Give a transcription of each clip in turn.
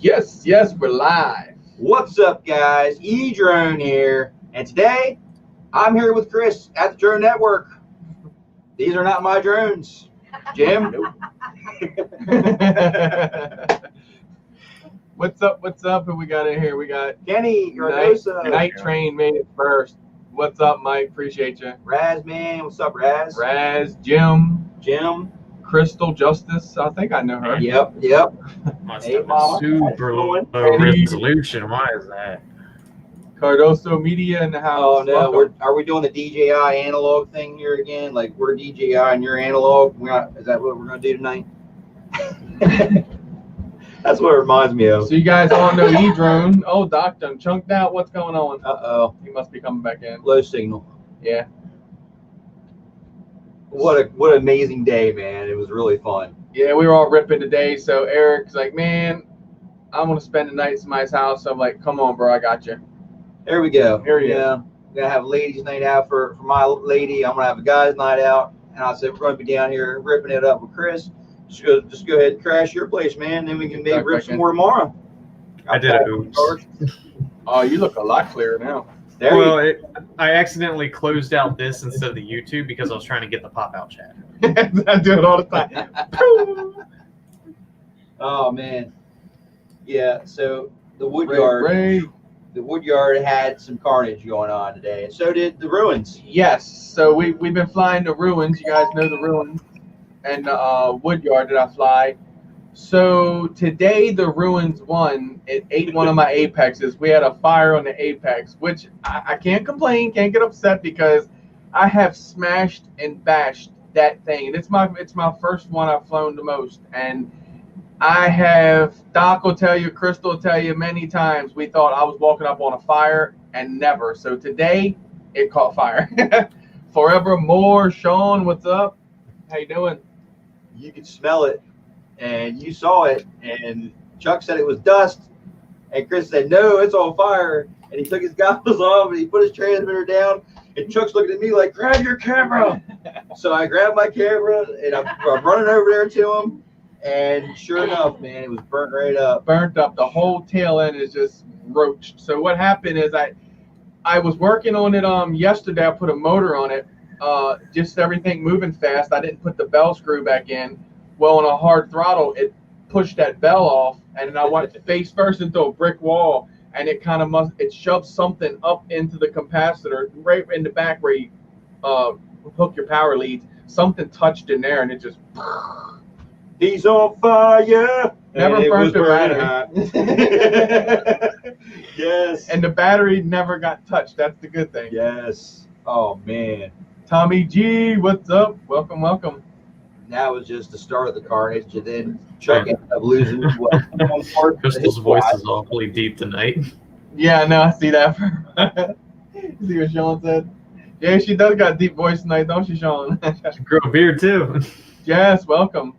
Yes, we're live. What's up, guys? E-Drone here, and today I'm here with Chris at the Drone Network. These are not my drones, Jim. Nope. What's up? Who we got in here? We got Kenny Gardosa. Night Train made it first. What's up, Mike? Appreciate you. Raz, man. What's up, Raz? Raz, Jim, Crystal Justice. I think I know her. Yep. Must Hey, have Mama. been super low resolution. Why is that? Cardoso Media in the house. Oh no, Welcome. are we doing the DJI analog thing here again? Like we're DJI and you're analog? Is that what we're gonna do tonight? That's what it reminds me of. So you guys all know E-Drone. Oh, Doc done chunked out. What's going on? Uh-oh. He must be coming back in. Low signal. Yeah. What an amazing day, man. It was really fun. Yeah, we were all ripping today. So Eric's like, man, I'm going to spend the night at somebody's house. So I'm like, come on, bro. I got you. There we go. Here he is. We're going to have a ladies' night out for my lady. I'm going to have a guys' night out. And I said, we're going to be down here ripping it up with Chris. Just go ahead and crash your place, man. Then we can maybe rip some more tomorrow. I did a oops. Oh, you look a lot clearer now. I accidentally closed out this instead of the YouTube because I was trying to get the pop-out chat. I do it all the time. Oh, man. Yeah, so the Ray. The Woodyard had some carnage going on today, and so did the Ruins. Yes. So we've been flying the Ruins. You guys know the Ruins and Woodyard that I fly. So today the Ruins won. It ate one of my Apexes. We had a fire on the Apex, which I can't complain, can't get upset because I have smashed and bashed that thing. And it's my first one I've flown the most. And I have, Doc will tell you, Crystal will tell you many times, we thought I was walking up on a fire and never. So today it caught fire. Forevermore. Sean, what's up? How you doing? You could smell it, and you saw it, and Chuck said it was dust, and Chris said, no, it's on fire, and he took his goggles off, and he put his transmitter down, and Chuck's looking at me like, grab your camera. So I grabbed my camera, and I'm running over there to him, and sure enough, man, it was burnt right up. Burnt up. The whole tail end is just roached. So what happened is I was working on it yesterday. I put a motor on it, just everything moving fast. I didn't put the bell screw back in. Well, on a hard throttle, it pushed that bell off, and then I went face first into a brick wall, and it kind of it shoved something up into the capacitor right in the back where you hook your power leads. Something touched in there, and it just. He's on fire. Never burnt the battery. Yes. And the battery never got touched. That's the good thing. Yes. Oh, man. Tommy G, what's up? Welcome. That was just the start of the carnage, and then Chuck ended up losing one part. Crystal's voice is awfully deep tonight. Yeah, I know. I see that. See what Sean said? Yeah, she does got a deep voice tonight, don't she, Sean? She grew a beard, too. Yes, welcome.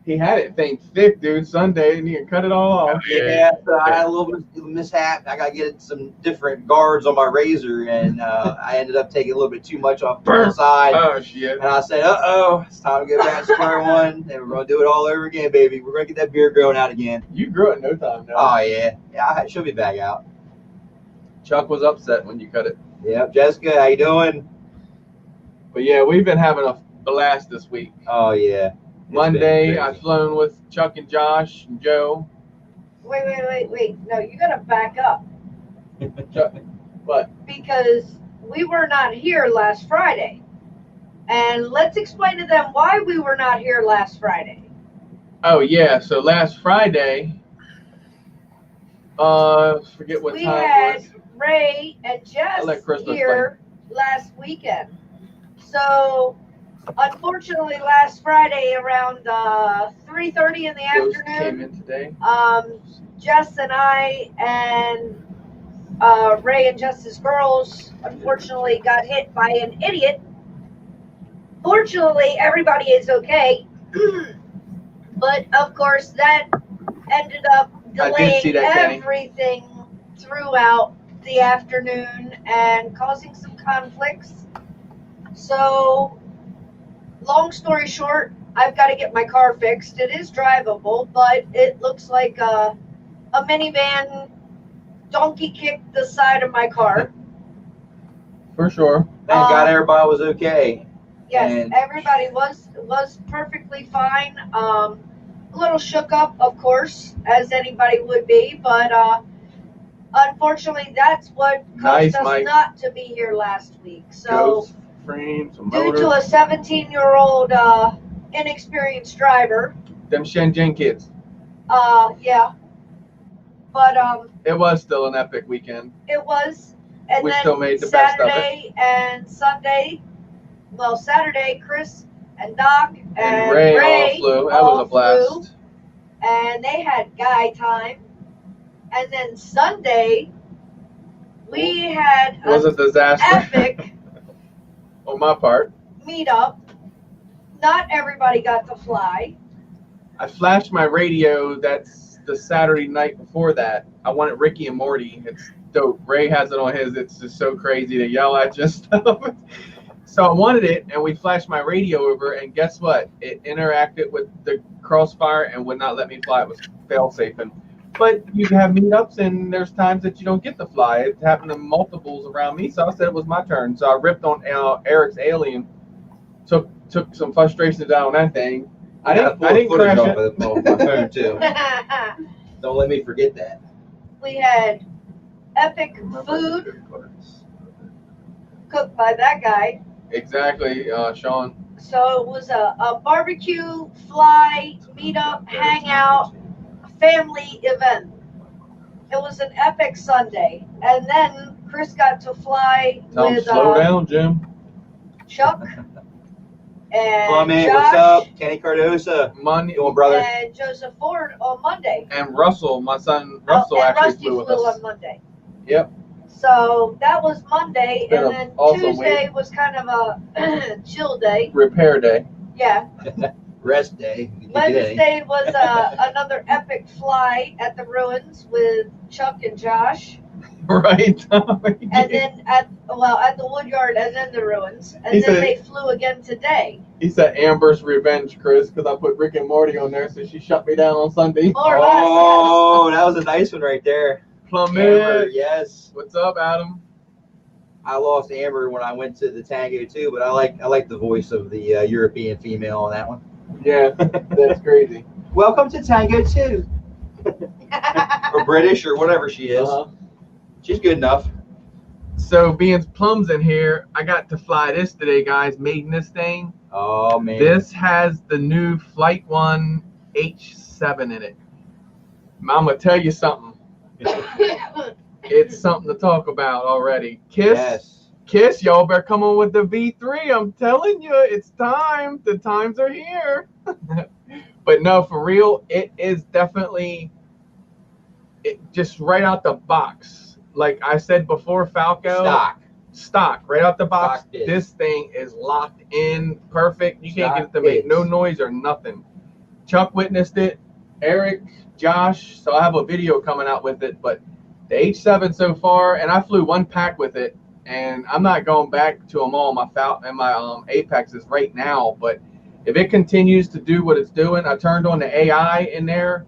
He had it thing thick, dude, Sunday, and he can cut it all off. Yeah, so I had a little bit of a mishap. I got to get some different guards on my razor, and I ended up taking a little bit too much off the side. Oh, shit. And I said, uh-oh, it's time to get back to square one, and we're going to do it all over again, baby. We're going to get that beard growing out again. You grew it in no time, now. Oh, yeah. Yeah, she'll be back out. Chuck was upset when you cut it. Yep. Jessica, how you doing? But, yeah, we've been having a blast this week. Oh, yeah. Monday, I've flown with Chuck and Josh and Joe. Wait. No, you got to back up. Chuck, what? Because we were not here last Friday. And let's explain to them why we were not here last Friday. Oh, yeah. So last Friday, forget what We time it had was. Ray and Jess I'll let Crystal here last weekend. So, unfortunately, last Friday around 3:30 in the Ghost afternoon, came in today. Jess and I and Ray and Jess's girls unfortunately got hit by an idiot. Fortunately, everybody is okay. But of course, that ended up delaying everything throughout the afternoon and causing some conflicts. So, long story short, I've got to get my car fixed. It is drivable, but it looks like a minivan donkey kicked the side of my car. For sure. Thank God everybody was okay. Yes, And- everybody was perfectly fine. A little shook up, of course, as anybody would be, but unfortunately, that's what caused Nice, us Mike. not to be here last week. So, Ghost frames, some due motors. to a 17-year-old inexperienced driver, Them Shenzhen kids. yeah, but It was still an epic weekend. it was, and We then still made the best of it. Saturday and Sunday. Well, Saturday, Chris and Doc And Ray all flew. That was a blast. flew, and they had guy time. And then Sunday, we had It was a an disaster epic on my part. meetup. Not everybody got to fly. I flashed my radio. That's the Saturday night before that. I wanted Ricky and Morty. It's dope. Ray has it on his. It's just so crazy to yell at you stuff. So I wanted it, and we flashed my radio over, and guess what? It interacted with the Crossfire and would not let me fly. It was fail-safing. But you have meetups, and there's times that you don't get to fly. It happened to multiples around me, so I said it was my turn. So I ripped on Eric's Alien, took some frustrations out on that thing. I didn't footage crash off it. of my phone too. Don't let me forget that. We had epic food cooked by that guy. Exactly, Sean. So it was a barbecue, fly, meetup, hangout, family event. It was an epic Sunday. And then Chris got to fly Tell him with slow down, Jim. Chuck and Plummet, Josh what's up? Kenny Cardosa. Money Doing, brother? and Joseph Ford on Monday. and Russell, my son Russell, and actually Rusty flew with flew us. on Monday. Yep. So that was Monday, Been and an then awesome Tuesday week. was kind of a chill day. Repair day. Yeah. Rest day. You can get any. Wednesday was another epic fly at the ruins with Chuck and Josh, Right. and then at the Woodyard, and then the ruins, and He then said- they flew again today. He said Amber's revenge, Chris, because I put Rick and Morty on there, so she shut me down on Sunday. More or less. Oh, that was a nice one right there. Amber, Plummet. yes. What's up, Adam? I lost Amber when I went to the Tango too, but I like the voice of the European female on that one. Yeah, that's crazy. Welcome to Tango 2. Or British or whatever she is. Uh-huh. She's good enough. So being Plum's in here, I got to fly this today, guys. Making this thing. Oh man. This has the new Flight One H7 in it. I'm gonna tell you something. It's something to talk about already. Kiss, y'all better come on with the V3. I'm telling you, it's time. The times are here. But no, for real, it is definitely just right out the box. Like I said before, Falco. Stock, right out the box. Stock disc. This thing is locked in perfect. You can't get it Stock to make no disc. noise or nothing. Chuck witnessed it. Eric, Josh. So I have a video coming out with it. But the H7 so far, and I flew one pack with it, and I'm not going back to them all. My Apexes right now, but if it continues to do what it's doing, I turned on the AI in there,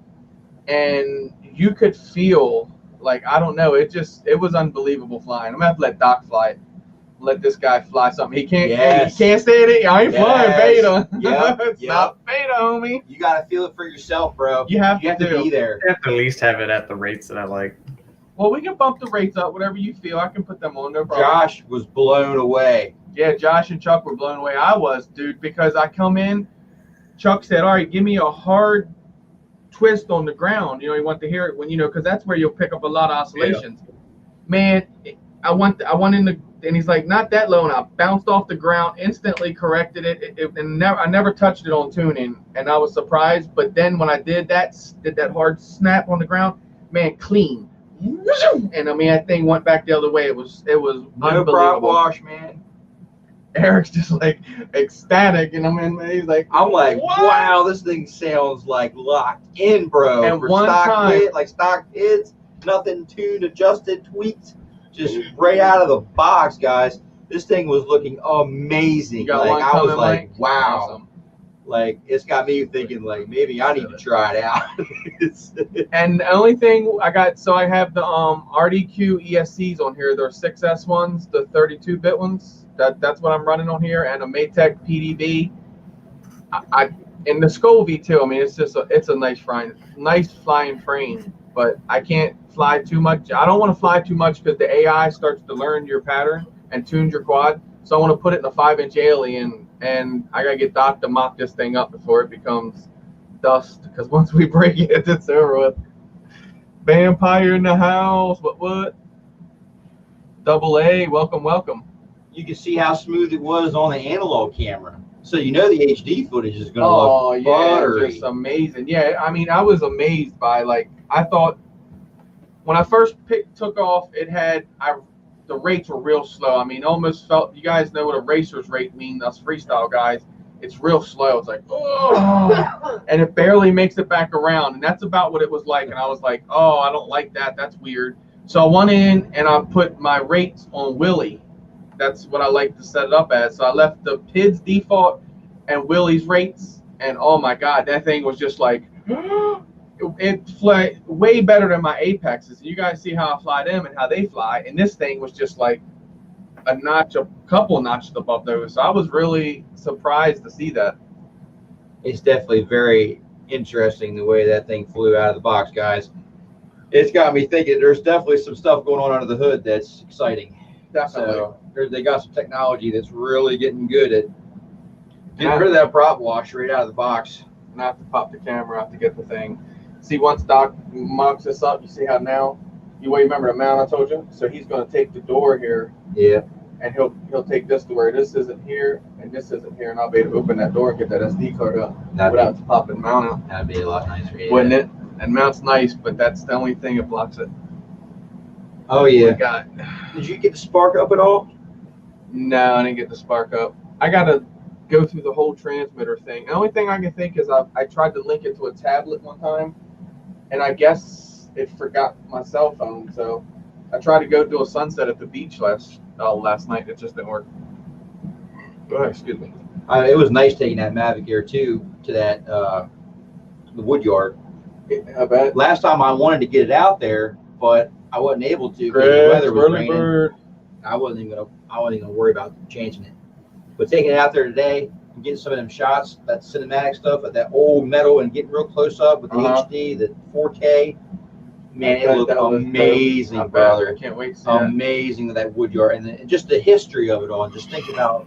and you could feel like, I don't know, it was unbelievable flying. I'm gonna have to let Doc fly it. Let this guy fly something. He can't. Yes. He can't stay in it. I ain't flying Yes. beta. Yep, It's yep. not beta, homie. You gotta feel it for yourself, bro. You have to to. be there. I have to at least have it at the rates that I like. Well, we can bump the rates up, whatever you feel. I can put them on, no problem. Josh was blown away. Yeah, Josh and Chuck were blown away. I was, dude, because I come in, Chuck said, all right, give me a hard twist on the ground. You know, you want to hear it when, because that's where you'll pick up a lot of oscillations. Man, I went in the, and he's like, not that low, and I bounced off the ground, instantly corrected it, and I never touched it on tuning, and I was surprised. But then when I did that hard snap on the ground, man, clean. And I mean, that thing went back the other way. It was No prop unbelievable. wash, man. Eric's just like ecstatic, and he's like, I'm like, what? wow, this thing sounds like locked in, bro. And For one stock time- hit, like stock hits, nothing tuned, adjusted, tweaked, just right out of the box, guys. This thing was looking amazing. You got Like one I was coming, like, Mike? wow. Awesome. like it's got me thinking like maybe I need to try it out. And the only thing I got, so I have the RDQ ESCs on here. They're 6S ones, the 32-bit ones. That's what I'm running on here, and a Maytech PDB. And the Scovey too. I mean, it's a nice flying frame, but I can't fly too much. I don't want to fly too much because the AI starts to learn your pattern and tunes your quad. So I want to put it in a 5-inch alien, and I gotta get Doc to mock this thing up before it becomes dust. Because once we break it, it's over with. Vampire in the house. What? Double A. Welcome. You can see how smooth it was on the analog camera. So you know the HD footage is going to look buttery. Just amazing. Yeah, I mean, I was amazed by, like, I thought when I first took off, the rates were real slow. I mean, almost felt, you guys know what a racer's rate means, us freestyle guys. It's real slow. It's like, oh, and it barely makes it back around. And that's about what it was like. And I was like, oh, I don't like that. That's weird. So I went in and I put my rates on Willie. That's what I like to set it up as. So I left the PID's default and Willie's rates, and oh my God, that thing was just like, it fly way better than my Apexes. You guys see how I fly them and how they fly, and this thing was just like a couple notches above those. So I was really surprised to see that. It's definitely very interesting the way that thing flew out of the box, guys. It's got me thinking there's definitely some stuff going on under the hood that's exciting. Definitely. So they got some technology that's really getting good at getting rid of that prop wash right out of the box. And I have to pop the camera out to get the thing. See, once Doc mocks this up, you see how now, you remember the mount I told you? So he's going to take the door here. Yeah. And he'll take this to where this isn't here and this isn't here, and I'll be able to open that door and get that SD card up without popping the mount out. That'd be a lot nicer. Yeah. Wouldn't it? And mount's nice, but that's the only thing that blocks it. Oh yeah. Did you get the spark up at all? No, I didn't get the spark up. I gotta go through the whole transmitter thing. The only thing I can think is I tried to link it to a tablet one time, and I guess it forgot my cell phone. So I tried to go do a sunset at the beach last night. It just didn't work. Go ahead, excuse me. It was nice taking that Mavic Air 2 to that the wood yard. I bet. Last time I wanted to get it out there, but I wasn't able to because the weather was raining. I wasn't even gonna worry about changing it. But taking it out there today and getting some of them shots, that cinematic stuff, that old metal, and getting real close up with the HD, the 4K, man, it looked amazing, brother. I can't wait to see amazing that wood yard, and just the history of it all. And just think about,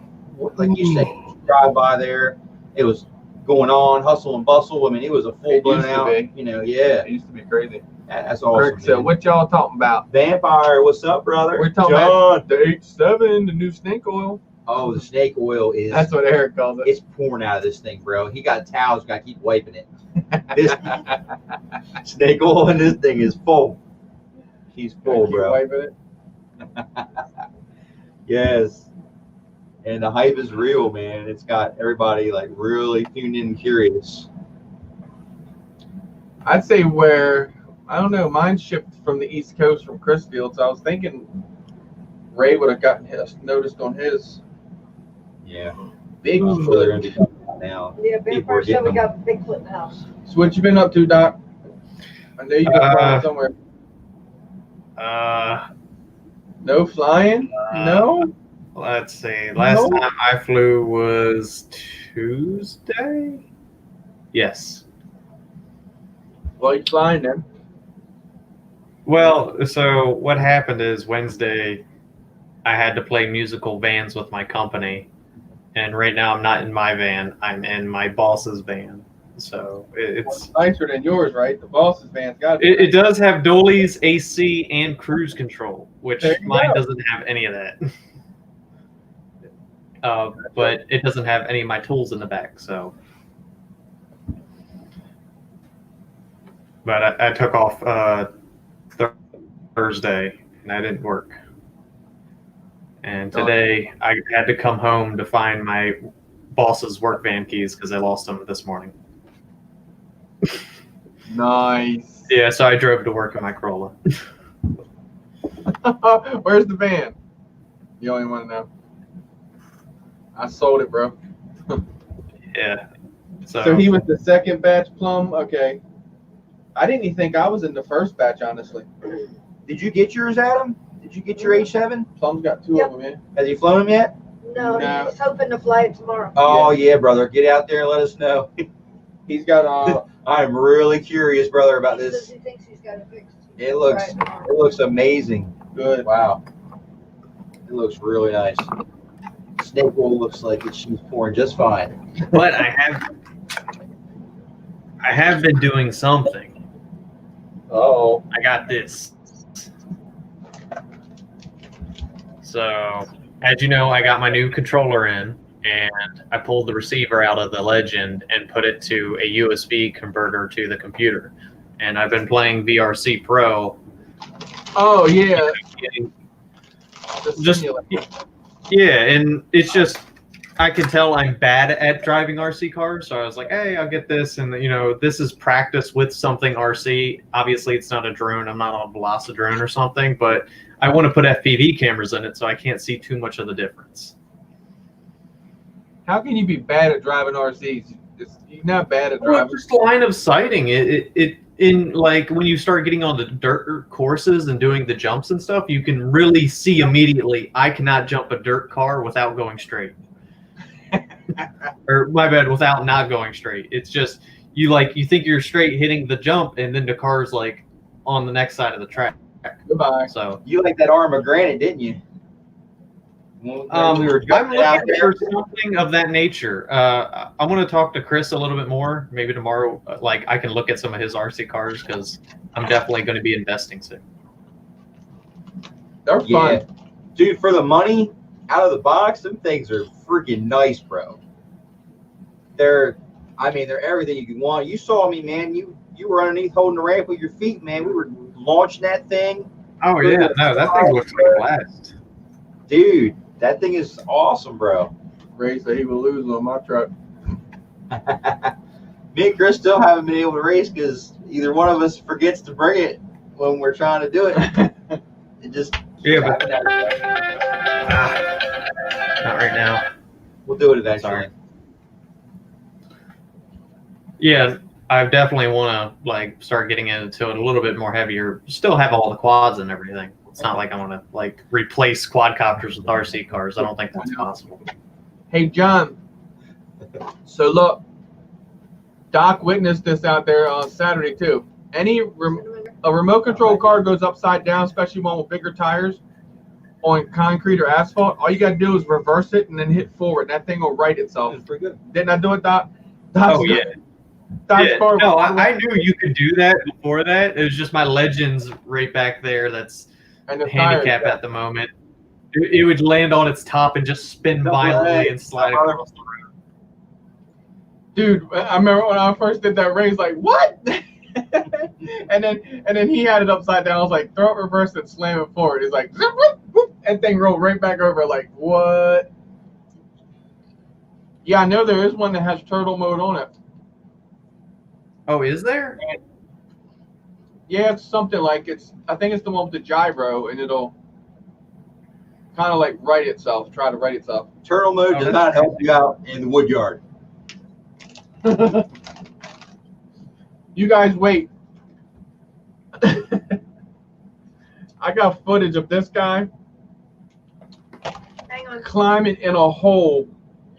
like you said, drive by there, it was going on, hustle and bustle. I mean, it was a full blown out, yeah. It used to be crazy. That's awesome. So what y'all talking about? Vampire, what's up, brother? We're talking about the H7, the new snake oil. Oh, the snake oil is. That's what Eric calls it. It's pouring out of this thing, bro. He got towels, got to keep wiping it. This snake oil in this thing is full. He's full, bro. Wiping it. Yes. And the hype is real, man. It's got everybody like really tuned in and curious. I'd say I don't know, mine shipped from the East Coast from Chrisfield, so I was thinking Ray would have gotten noticed on his. Yeah. Bigfoot. I'm sure they're going to be coming out now. Yeah, Vampire said we got Bigfoot in the house. So what you been up to, Doc? I know you've been flying somewhere. No flying? No? Let's see. Last time I flew was Tuesday? Yes. Well, you're flying then. Well, so what happened is Wednesday I had to play musical vans with my company, and right now I'm not in my van, I'm in my boss's van. So it's nicer than yours, right? The boss's van's got it does have dualies, AC, and cruise control, which mine doesn't have any of that. But it doesn't have any of my tools in the back, so. But I took off Thursday, and I didn't work. And today I had to come home to find my boss's work van keys because I lost them this morning. Nice. Yeah, so I drove to work in my Corolla. Where's the van? You only want to know. I sold it, bro. Yeah. So he was the second batch, Plum. Okay. I didn't even think I was in the first batch, honestly. Did you get yours, Adam? Did you get your H7? Plum's got two Yep. of them, man. Has he flown them yet? No, No. he's hoping to fly it tomorrow. Oh yeah, brother. Get out there and let us know. He's got I'm really curious, brother, about He says this. he thinks he's got it fixed. It looks amazing. good. Wow. It looks really nice. Snake oil looks like she's pouring just fine. But I have been doing something. Oh. I got this. So, as you know, I got my new controller in, and I pulled the receiver out of the Legend and put it to a USB converter to the computer. And I've been playing VRC Pro. Oh yeah. The Just simulator. yeah, and it's just I can tell I'm bad at driving RC cars, so I was like, hey, I'll get this, and this is practice with something RC. Obviously, it's not a drone. I'm not on a Velocidrone or something, but I want to put FPV cameras in it, so I can't see too much of the difference. How can you be bad at driving RCs? You're not bad at Well, driving. just line of sighting. It in like when you start getting on the dirt courses and doing the jumps and stuff, you can really see immediately. I cannot jump a dirt car without going straight. Or my bad, without not going straight. It's just you think you're straight hitting the jump, and then the car's like on the next side of the track. Goodbye. So You like that arm of granite, didn't you? When I'm we were jumping out looking there. for something of that nature. I want to talk to Chris a little bit more. Maybe tomorrow, like I can look at some of his RC cars because I'm definitely going to be investing soon. They're Yeah. fun. Dude, for the money out of the box, them things are freaking nice, bro. They're everything you could want. You saw me, man. You were underneath holding the ramp with your feet, man. We were launching that thing. Oh yeah, no, that thing looks like a blast. Dude, that thing is awesome, bro. Ray said he will lose on my truck. Me and Chris still haven't been able to race because either one of us forgets to bring it when we're trying to do it. It just Yeah, but not not right now. we'll do it eventually. Sorry. Yeah, I definitely want to like start getting into it a little bit more heavier. Still have all the quads and everything. It's not like I want to like replace quadcopters with RC cars. I don't think that's possible. Hey John. So look, Doc witnessed this out there on Saturday too. A remote control car goes upside down, especially one with bigger tires on concrete or asphalt. All you gotta do is reverse it and then hit forward. And that thing will right itself. It's pretty good. Didn't I do it, Doc? Oh yeah. Doc's Yeah, car- no, I knew you could do that before that. It was just my Legends right back there that's and the handicap tires, at the moment. It would land on its top and just spin violently and slide across the road. Dude, I remember when I first did that race, like what? and then he had it upside down. I was like, throw it reverse and slam it forward. It's like, zip, whoop, whoop, and thing rolled right back over. Like what? Yeah, I know there is one that has turtle mode on it. Oh, is there? Yeah, it's something like I think it's the one with the gyro, and it'll kind of like right itself, try to right itself. Turtle mode Oh, does that's not help you out in the wood yard. You guys wait. I got footage of this guy Hang on. climbing in a hole.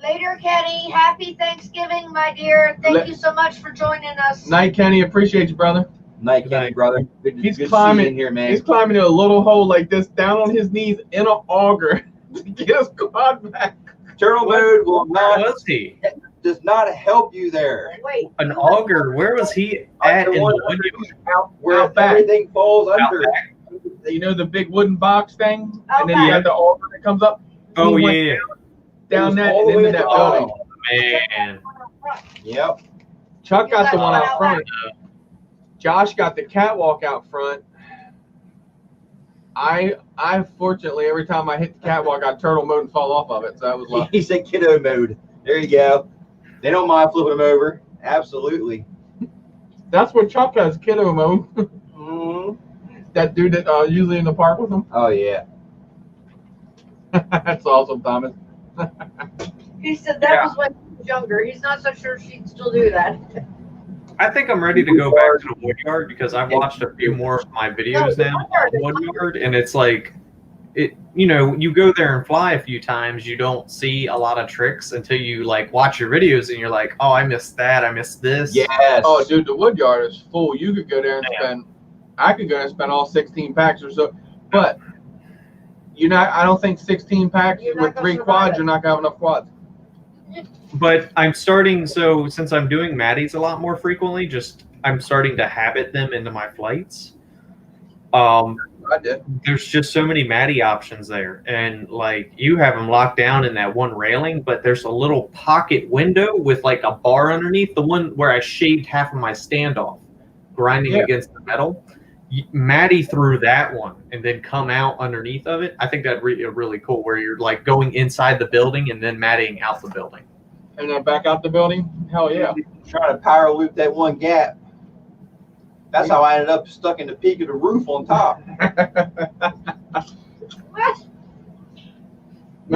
Later, Kenny. Happy Thanksgiving, my dear. Thank you so much for joining us. Night, Kenny. Appreciate you, brother. Night, Good Kenny, night. brother. Good, He's good climbing- to see you in here, man. He's climbing in a little hole like this, down on his knees in an auger to get his quad back. Turtle mode will Where not was he? does not help you there. Wait. An auger. Where was he at in the wood yard? Out, Where out back. everything falls under. You know the big wooden box thing, Out and then you back. have the auger that comes up. Oh He went yeah. down that All and the way into that at the bottom. building. Man. Yep. Chuck got the You one got out one front. Josh got the catwalk out front. I fortunately every time I hit the catwalk, I turtle mode and fall off of it, so that was lucky. He said kiddo mode. There you go. They don't mind flipping them over. Absolutely. That's what Chuck has, kiddo mode. Mhm. That dude that usually in the park with him. Oh yeah. That's awesome, Thomas. He said that was when he was younger. He's not so sure she'd still do that. I think I'm ready to go back to the Woodyard because I've watched a few more of my videos now on Woodyard, and it's like, you go there and fly a few times, you don't see a lot of tricks until you like watch your videos and you're like, oh, I missed that, I missed this. Yes. Oh, dude, the Woodyard is full. You could go there and spend. I could go there and spend all 16 packs or so, but I don't think 16 packs You're not with gonna 3 survive quads. it. You're not gonna have enough quads. But I'm starting, so since I'm doing Maddie's a lot more frequently, I'm starting to habit them into my flights. I did. There's just so many Maddie options there, and like you have them locked down in that one railing, but there's a little pocket window with like a bar underneath, the one where I shaved half of my standoff, grinding against the metal. Maddie through that one and then come out underneath of it. I think that'd be really cool, where you're like going inside the building and then Maddieing out the building. And then back out the building. Hell yeah. Trying to power loop that one gap. That's how I ended up stuck in the peak of the roof on top. What?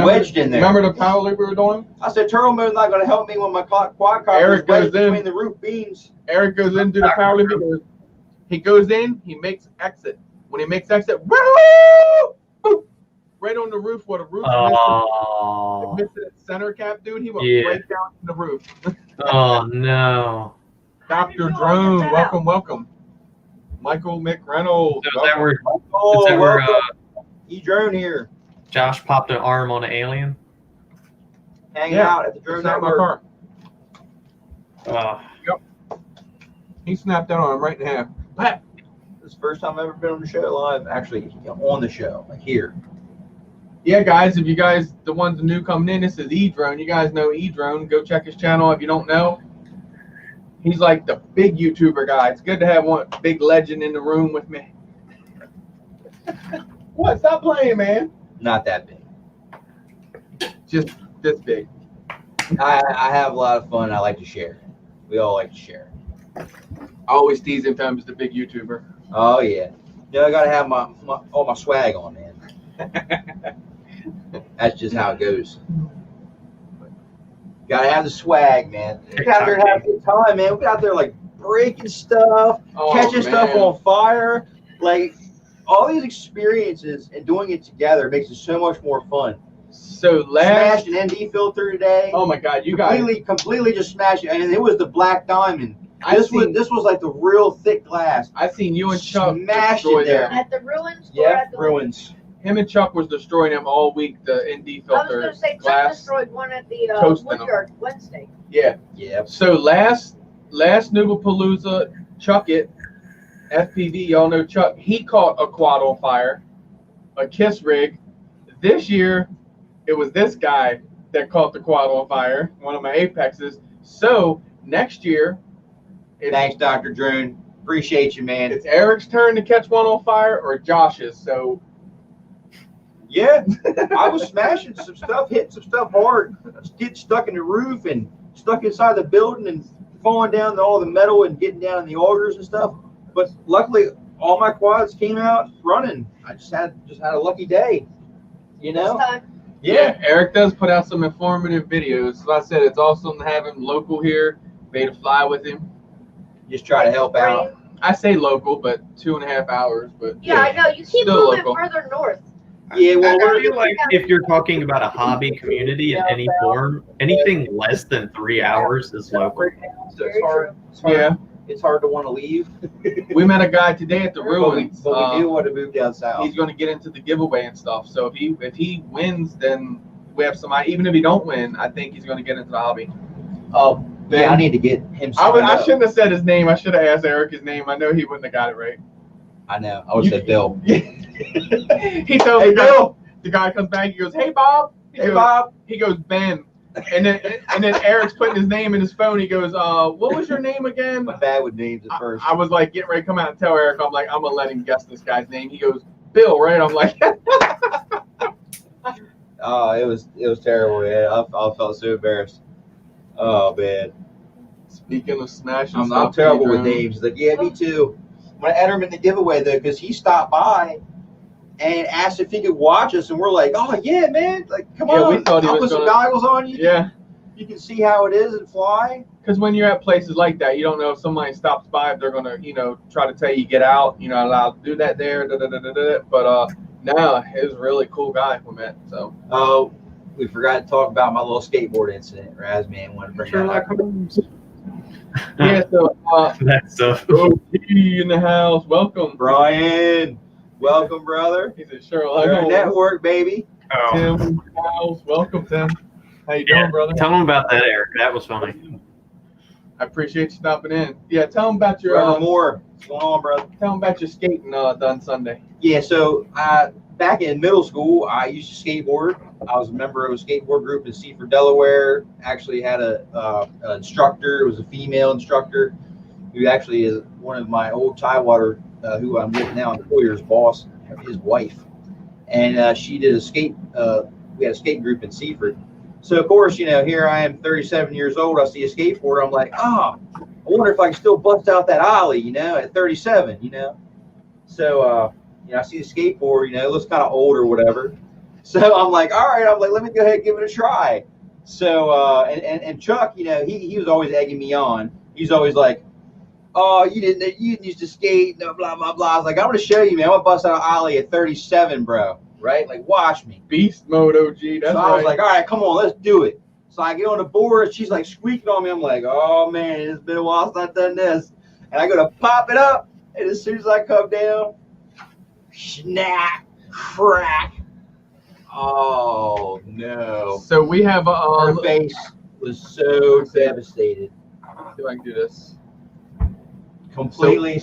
Wedged in there. Remember the power loop we were doing? I said, turtle moon's not going to help me when my quad car Eric is wedged goes in. between the roof beams. Eric goes into the power loop. He goes in. He makes exit. When he makes exit, woo! Boop! Right on the roof where the roof Oh, missed the center cap, dude. He went Yeah. right down to the roof. oh no. Dr. Drone, welcome. Michael McReynolds. So is that where, Oh, is that where welcome. E-drone here. Josh popped an arm on an alien? Hanging Yeah, out at the drone It's not my network. car. Uh, He snapped that arm right in half. Pat. This is the first time I've ever been on the show live. Actually, on the show, like here. Yeah, guys, if you guys, the ones new coming in, this is E-Drone. You guys know E-Drone. Go check his channel if you don't know. He's like the big YouTuber guy. It's good to have one big legend in the room with me. What? Stop playing, man. Not that big. Just this big. I have a lot of fun. I like to share. We all like to share. I always tease him as the big YouTuber. Oh yeah. I gotta have all my swag on, man. That's just how it goes. Gotta have the swag, man. We got out there having a good time, man. We got out there like breaking stuff, catching stuff on fire. Like all these experiences and doing it together makes it so much more fun. So last. Smashed an ND filter today. Oh my God, you guys. Completely just smashed it, and it was the black diamond. This was like the real thick glass. I seen you and Chuck Smashed destroy it there. them. At the ruins? Or Yeah, at the ruins. Him and Chuck was destroying them all week. The ND I was filter going to say, Chuck glass. destroyed one at the Toasting 'em. Woodyard Wednesday. Yeah. Yep. So last Noobapalooza, Chuck it, FPV, y'all know Chuck. He caught a quad on fire, a kiss rig. This year, it was this guy that caught the quad on fire, one of my apexes. So next year, Thanks, Dr. Drone. Appreciate you, man. it's Eric's turn to catch one on fire or Josh's. So Yeah, I was smashing some stuff, hitting some stuff hard, getting stuck in the roof and stuck inside the building and falling down to all the metal and getting down in the augers and stuff. But luckily, all my quads came out running. I just had a lucky day, you know. This time. yeah, Eric does put out some informative videos. So I said it's awesome to have him local here, be to fly with him. Just try to help out. I say local, but 2.5 hours. But Yeah, I know. You keep Still moving local. further north. Yeah, well, I feel like if you're talking about a hobby community in any form, anything less than 3 hours is local. So Very it's hard. yeah, It's hard to want to leave. we met a guy today at the ruins. But we do want to move down south. He's going to get into the giveaway and stuff. So if he wins, then we have some. Even if he don't win, I think he's going to get into the hobby. Yeah, I need to get him. I shouldn't have said his name. I should have asked Eric his name. I know he wouldn't have got it right. I know. I would say Bill. He tells Hey, the guy, Bill. the guy comes back. He goes, "Hey Bob." Hey, Bob. He goes, "Ben." And then Eric's putting his name in his phone. He goes, "What was your name again?" I'm bad with names at first. I was like getting ready to come out and tell Eric. I'm like, I'm gonna let him guess this guy's name. He goes, "Bill," right? I'm like, Oh, it was terrible, man. I felt so embarrassed. Oh man, speaking of smashing, I'm stuff, terrible with Adrian. names. Like, yeah, me too. When I entered him in the giveaway though, because he stopped by and asked if he could watch us, and we're like, oh yeah, man, like come Yeah, on, we thought he I'll was put some gonna- goggles on you. Yeah, You can see how it is and fly. Because when you're at places like that, you don't know if somebody stops by if they're gonna, try to tell you get out. You're not allowed to do that there. But no, it was a really cool guy we met. So. Oh, we forgot to talk about my little skateboard incident. Razman wanted to bring that up. Yeah. So. That's so. OG in the house. Welcome, Brian. Welcome, brother. He said, Sherlock. Your network, baby. Oh. Tim in the house. Welcome, Tim. How you Yeah, doing, brother? tell them about that, Eric. That was funny. I appreciate you stopping in. Yeah, tell them about your Trevor Moore. What's going on, brother? tell them about your skating done Sunday. Yeah, so back in middle school, I used to skateboard. I was a member of a skateboard group in Seaford, Delaware. Actually had an instructor. It was a female instructor who actually is one of my old Tidewater, who I'm with now, employer's boss, his wife. And she did a skate. We had a skate group in Seaford. So of course, here I am, 37 years old. I see a skateboard. I'm like, I wonder if I can still bust out that ollie, at 37, So, I see the skateboard, it looks kind of old or whatever. So I'm like, all right, let me go ahead and give it a try. So, and Chuck, he was always egging me on. He's always like, oh, you didn't used to skate, no, blah, blah, blah. I was like, I'm going to show you, man. I'm going to bust out an ollie at 37, bro. Right? Like, watch me. Beast mode, OG. That's So I was like, all right, come on, let's do it. So I get on the board. She's like squeaking on me. I'm like, oh, man, it's been a while since I've done this. And I go to pop it up. And as soon as I come down, snap, crack. Oh, no. So we have Her face was so devastated. see if I can do this. Completely.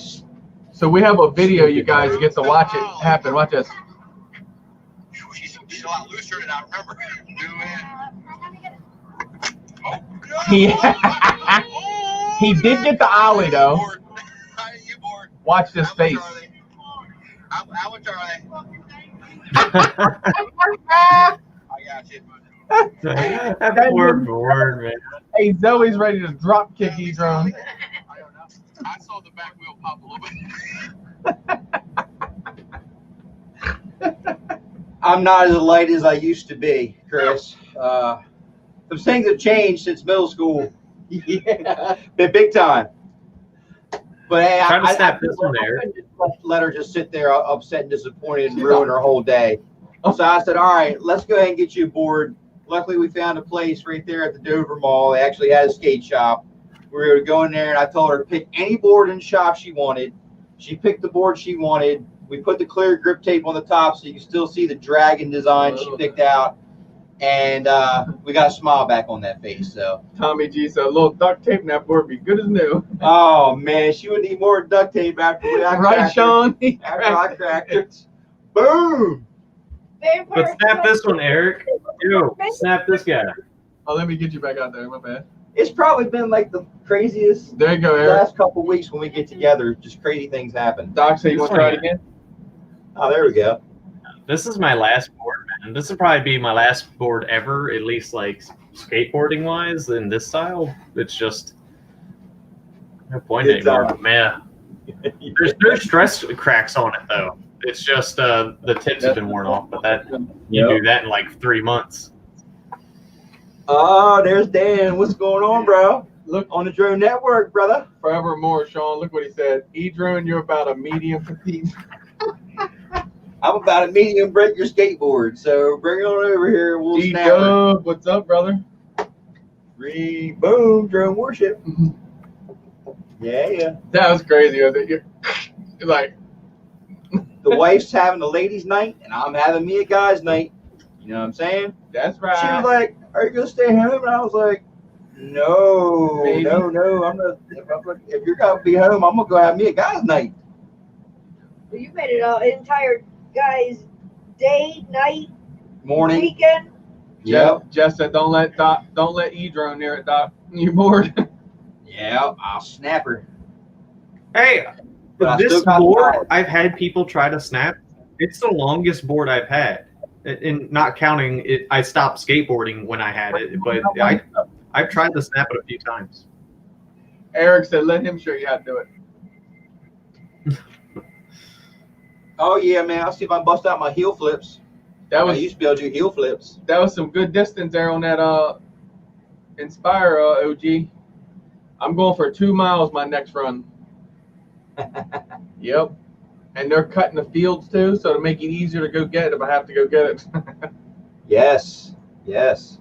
So we have a video you guys get to watch it happen. Watch this. She's a lot looser than I remember doing. He did get the ollie though. You bored? Watch this face. How much are they? I got you. That's word for word, man. Hey, Zoe's ready to drop kick E-Drone. I don't know. I saw the back wheel pop a little bit. I'm not as light as I used to be, Chris. Some things have changed since middle school. Yeah, big time. But hey, Try to snap this one there. Let her just sit there upset and disappointed and ruin her whole day. So I said, all right, let's go ahead and get you aboard. Luckily, we found a place right there at the Dover Mall. They actually had a skate shop. We were going to go in there, and I told her to pick any board in the shop she wanted. She picked the board she wanted. We put the clear grip tape on the top so you can still see the dragon design she picked out. And we got a smile back on that face. So Tommy G said a little duct tape and that board would be good as new. oh man, she would need more duct tape after I Right, cracked her. Sean? After I cracked it. Boom! But snap this one, Eric. Yo, snap this guy. Oh, let me get you back out there. My bad. It's probably been like the craziest There you go, Eric. last couple weeks when we get together. Just crazy things happen. Doc said you want to try it again? Oh, there we go. This is my last board, man. This will probably be my last board ever, at least like skateboarding wise in this style. It's just no point It's, anymore. But man, there's stress cracks on it though. It's just the tips have been worn off, but that you do that in like 3 months. Oh, there's Dan. What's going on, bro? Look On the Drone Network, brother. forevermore, Sean. Look what he said. E-Drone, you're about a medium petite. I'm about to medium break your skateboard, so bring it on over here. We'll snap it. D-Dub, what's up, brother? Boom, drone worship. Yeah. That was crazy. You're like, The wife's having a ladies' night, and I'm having me a guys' night. You know what I'm saying? that's right. She was like, "Are you gonna stay home?" And I was like, "No, Maybe. no. I'm not. If you're gonna be home, I'm gonna go have me a guys' night." Well, you made it an entire guy's day, night, Morning. weekend. Jeff said, don't let E-Drone near it, Doc. You bored? Yeah, I'll snap her. Hey, But I this still got board power. I've had people try to snap. It's the longest board I've had, and not counting it. I stopped skateboarding when I had it, but I've tried to snap it a few times. Eric said, let him show you how to do it. Oh yeah, man. I'll see if I can bust out my heel flips. That I was used to be able to do heel flips. some good distance there on that Inspire, OG. I'm going for 2 miles my next run. Yep. And they're cutting the fields too, so to make it easier to go get it if I have to go get it. Yes. Yes.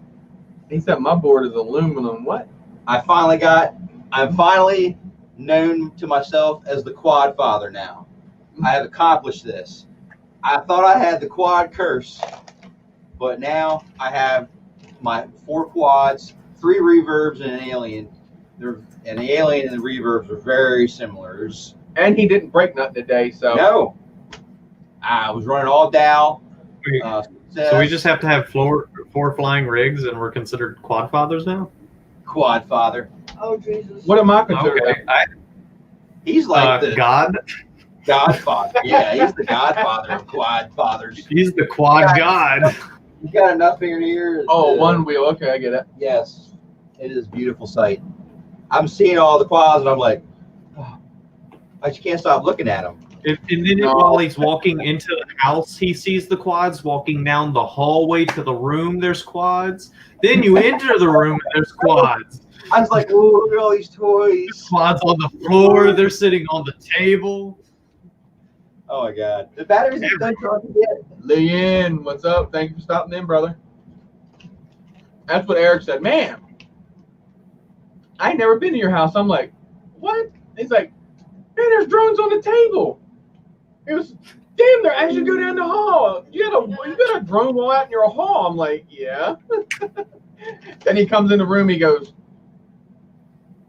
He said my board is aluminum. What? I'm finally known to myself as the quad father now. I have accomplished this. I thought I had the quad curse, but now I have my 4 quads, 3 reverbs, and an alien. And the alien and the reverbs are very similar. And he didn't break nothing today, so. No. I was running all Dow. So we just have to have 4 flying rigs, and we're considered quad fathers now. quad father. Oh Jesus. What am I considered? Okay, He's like the God. godfather. Yeah, he's the godfather of quad fathers. He's the quad god. He's got enough in here. Oh, one wheel. Okay, I get it. Yes, it is a beautiful sight. I'm seeing all the quads, and I'm like, oh, I just can't stop looking at them. And then while he's walking into the house, he sees the quads. Walking down the hallway to the room, there's quads. Then you enter the room, and there's quads. I was like, oh, look at all these toys. Quads on the floor. They're sitting on the table. Oh my God, the batteries are done trying to get. Leanne, what's up? Thank you for stopping in, brother. That's what Eric said. Man, I ain't never been to your house. I'm like, what? He's like, man, there's drones on the table. It was, damn, they're actually go down the hall. You got a drone while out in your hall. I'm like, yeah. Then he comes in the room. He goes,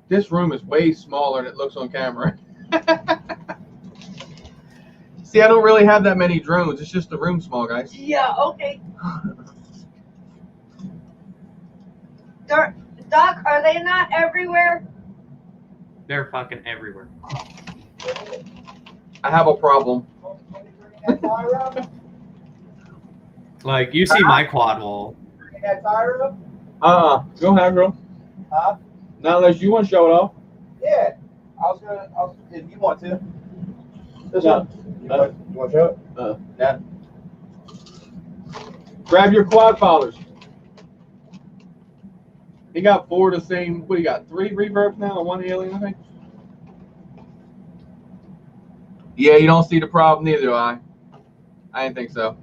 this room is way smaller than it looks on camera. See, I don't really have that many drones. It's just the room small, guys. Yeah. Okay. Doc, are they not everywhere? They're fucking everywhere. I have a problem. Like, you see my quad wall. Go ahead, girl. Huh? Not unless you want to show it off. Yeah, I was gonna. If you want to. This No. one. You want to show it? Yeah. Grab your quad followers. He got 4 the same. What, you got 3 reverbs now and 1 alien, I think? Yeah, you don't see the problem, neither do I. I didn't think so.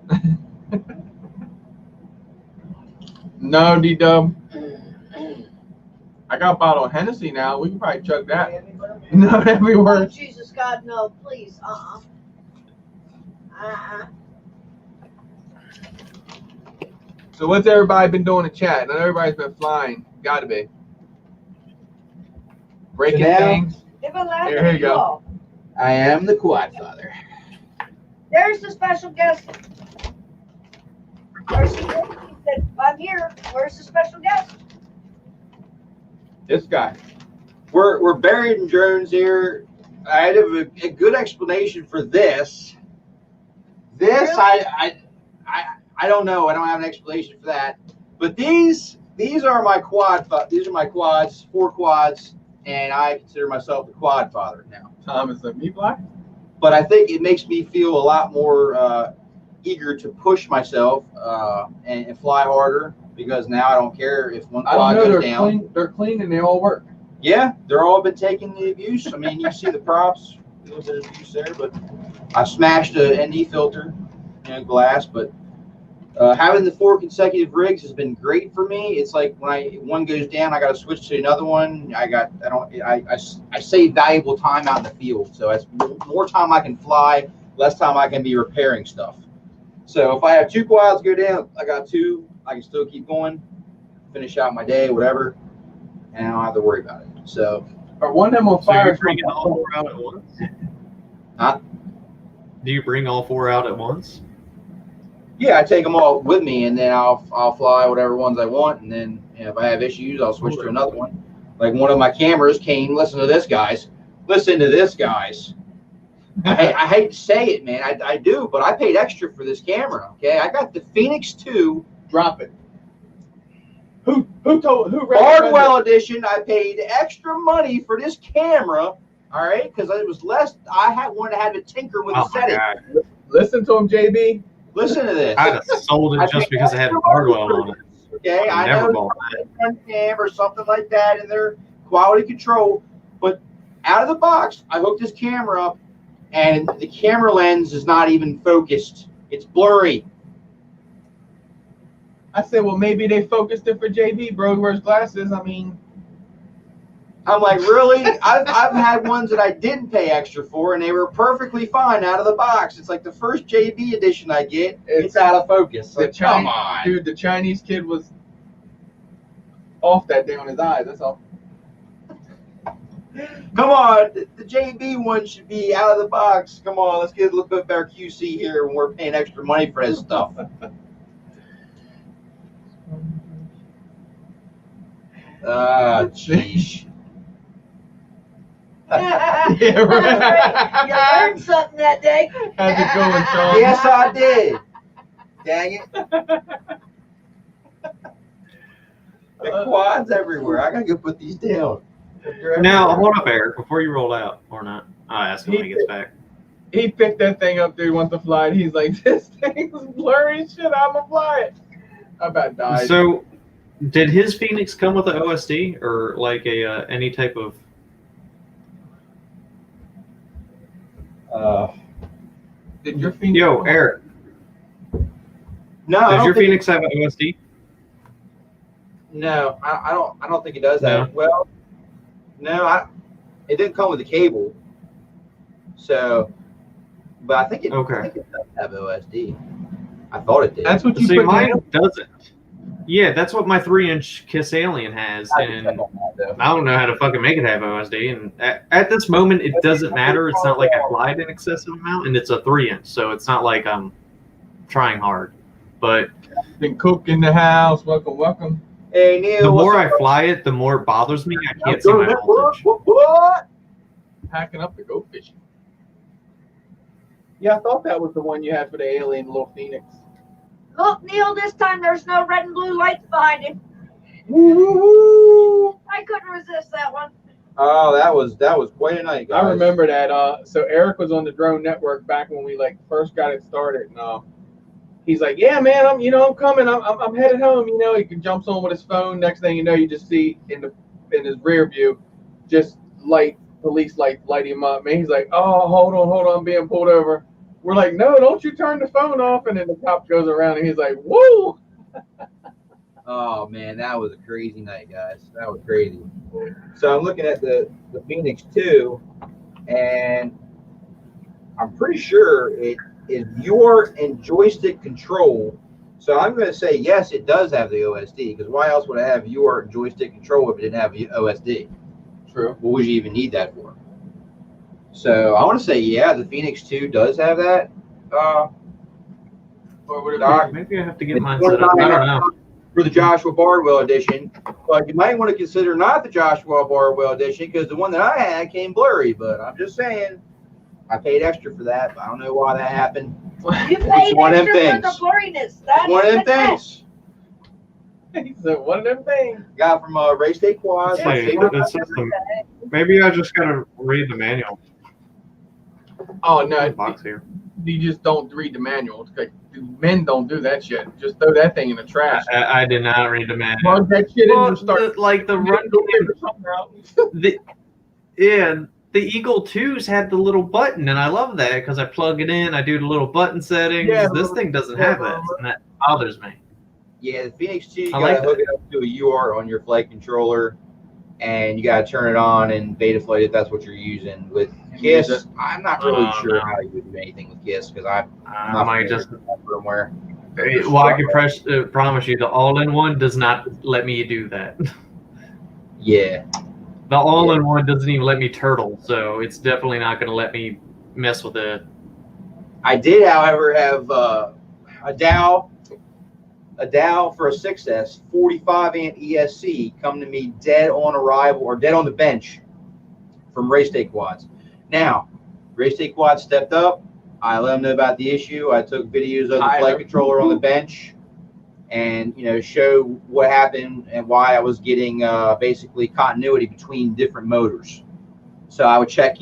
No, D-Dub. I got a bottle of Hennessy now. We can probably chug that. Not Oh everywhere. Jesus God, no! Please. So what's everybody been doing in chat? I know everybody's been flying. Gotta be. Breaking So now- things. Give a laugh. Here you go. I am the quad father. There's the special guest. Where's he? He said, I'm here. Where's the special guest? This guy. We're buried in drones here. I have a good explanation for this. This Really? I don't know. I don't have an explanation for that. But these are my quad. These are my quads, 4 quads, and I consider myself the quad father now. Thomas and me black. But I think it makes me feel a lot more eager to push myself and fly harder, because now I don't care if one I don't quad know. goes They're down. clean. They're clean and they all work. Yeah, they're all been taking the abuse. I mean, you see the props, a little bit of abuse there, but I smashed a ND filter, glass. But having the 4 consecutive rigs has been great for me. It's like when one goes down, I got to switch to another one. I save valuable time out in the field. So it's more time I can fly, less time I can be repairing stuff. So if I have 2 quads go down, I got 2. I can still keep going, finish out my day, whatever, and I don't have to worry about it. So. Or one of them on So fire. you bring all 4 out at once? Huh? Do you bring all 4 out at once? Yeah, I take them all with me, and then I'll fly whatever ones I want, and then if I have issues, I'll switch to another one. Like one of my cameras came. Listen to this, guys. Listen to this, guys. I hate to say it, man. I do, but I paid extra for this camera. Okay, I got the Phoenix 2 Drop it. Who recommended? Hardwell edition. I paid extra money for this camera. All right, because it was less. I wanted to have to tinker with the Oh my setting. God. Listen to him, JB. Listen to this. I'd have sold it just because it had Hardwell on it. Okay, I never know bought one cam or something like that in their quality control, but out of the box, I hooked this camera up, and the camera lens is not even focused. It's blurry. I said, well, maybe they focused it for JB, bro. He wears glasses. I mean, I'm like, really? I've had ones that I didn't pay extra for, and they were perfectly fine out of the box. It's like the first JB edition I get, it's out of focus. the Like, come on. Dude, the Chinese kid was off that day on his eyes. That's all. Come on, the JB one should be out of the box. Come on, let's get a little bit better QC here when we're paying extra money for this stuff. Ah, jeez. Yeah, right. You learned something that day. How's it going, Sean? Yes, I did. Dang it. The quads everywhere. I gotta go put these down. Now, hold up, Eric, before you roll out, or not. I'll ask him when he gets back. He picked that thing up, dude, wants to fly it. He's like, this thing's blurry as shit. I'm gonna fly it. I about died. So, did his Phoenix come with an OSD or like a any type of? Did your Phoenix? Yo, Eric, No, I does don't your think, Phoenix have an OSD? no, I don't think it does that. No? Well, no, it didn't come with a cable. So, but I think it, Okay. I think it does have OSD. I thought it did. That's what you See, put mine down? doesn't. Yeah, that's what my 3-inch Kiss Alien has, and I don't know how to fucking make it have OSD. And at this moment, it doesn't matter. It's not like I flied an excessive amount, and it's a 3-inch, so it's not like I'm trying hard. But Been cook in the house. Welcome, welcome. Hey Neil, the what's more I up? fly it, the more it bothers me. I can't see my voltage. What? Packing up to go fishing. Yeah, I thought that was the one you had for the alien little Phoenix. Look, Neil, this time there's no red and blue lights behind him. Woo-hoo-hoo. I couldn't resist that one. Oh, that was quite a night, guys. I remember that. So Eric was on the drone network back when we like first got it started, and he's like, "Yeah, man, I'm coming. I'm headed home." You know, he jumps on with his phone. Next thing you know, you just see in his rear view, just police light him up. Man, he's like, "Oh, hold on, I'm being pulled over." We're like, "No, don't you turn the phone off!" And then the cop goes around and he's like, "Woo!" Oh man, that was a crazy night, guys. That was crazy. So I'm looking at the Phoenix 2, and I'm pretty sure it is UART and joystick control. So I'm going to say yes, it does have the OSD, because why else would I have UART and joystick control if it didn't have OSD? True. What would you even need that for? So I want to say yeah, the Phoenix 2 does have that. Or would it Doc, Maybe I have to get mine set up. I don't know. for the Joshua Bardwell edition, but you might want to consider not the Joshua Bardwell edition, because the one that I had came blurry. But I'm just saying, I paid extra for that. But I don't know why that happened. You paid one of them extra for the things. blurriness. That's One of them the test. things. He said one of them things. Got from Race Day Quads. my Hey, favorite the system. Maybe I just gotta read the manual. Oh no, Box here. you just don't read the manual. It's like, men don't do that shit. Just throw that thing in the trash. I did not read the manual. Plug that shit in Well, and start. like the run. The Eagle 2s had the little button, and I love that because I plug it in, I do the little button settings. Yeah, this thing doesn't have that, and that bothers me. Yeah, the Phoenix 2, you I gotta like hook it up to a UART on your flight controller, and you gotta turn it on and beta flight if that's what you're using. With use KISS, I'm not really Oh, sure no. how you would do anything with KISS, because I'm I not might familiar just. with that firmware. Well, I can promise you, the all-in-one does not let me do that. Yeah. The all-in-one doesn't even let me turtle, so it's definitely not going to let me mess with it. I did, however, have a Dow for a 6S 45 amp ESC come to me dead on arrival, or dead on the bench from Race Day Quads. Now, Race Day Quads stepped up. I let them know about the issue. I took videos of the flight controller on the bench, and show what happened and why I was getting basically continuity between different motors. So I would check,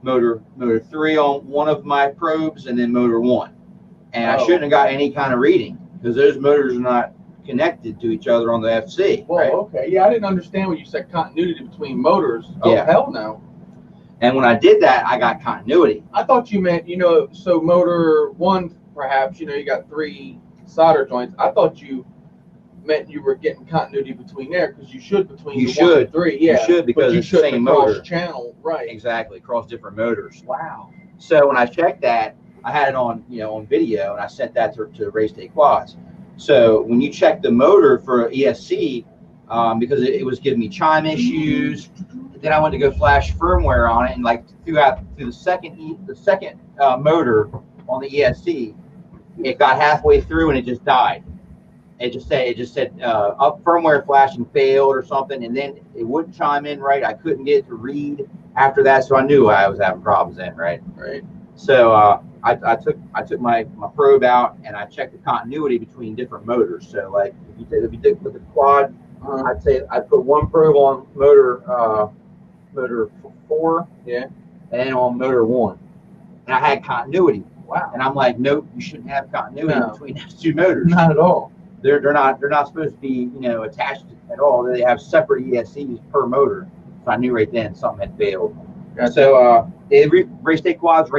motor 3 on one of my probes, and then motor 1, and I shouldn't have got any kind of reading, because those motors are not connected to each other on the FC. Well, Right? okay. Yeah, I didn't understand when you said continuity between motors. Oh, Yeah. hell no. And when I did that, I got continuity. I thought you meant, so motor one, perhaps, you got 3 solder joints. I thought you meant you were getting continuity between there because you should between You the 1 should. and 3. Yeah. You should, because but you it's the shouldn't same across motor. channel. Right. Exactly, across different motors. Wow. So when I checked that, I had it on, on video, and I sent that to Race Day Quads. So when you check the motor for ESC, because it was giving me chime issues, then I went to go flash firmware on it, and like through the second motor on the ESC, it got halfway through and it just died. It just said up firmware flashing failed or something, and then it wouldn't chime in right. I couldn't get it to read after that, so I knew I was having problems then, right? Right. So I took my probe out and I checked the continuity between different motors. So like if you did with the quad, I'd say I'd put one probe on motor 4, Yeah. and then on motor 1, and I had continuity. Wow. And I'm like, nope, you shouldn't have continuity No. between those 2 motors. Not at all. They're not supposed to be attached at all. They have separate ESCs per motor. So I knew right then something had failed. Gotcha. So Race Day Quads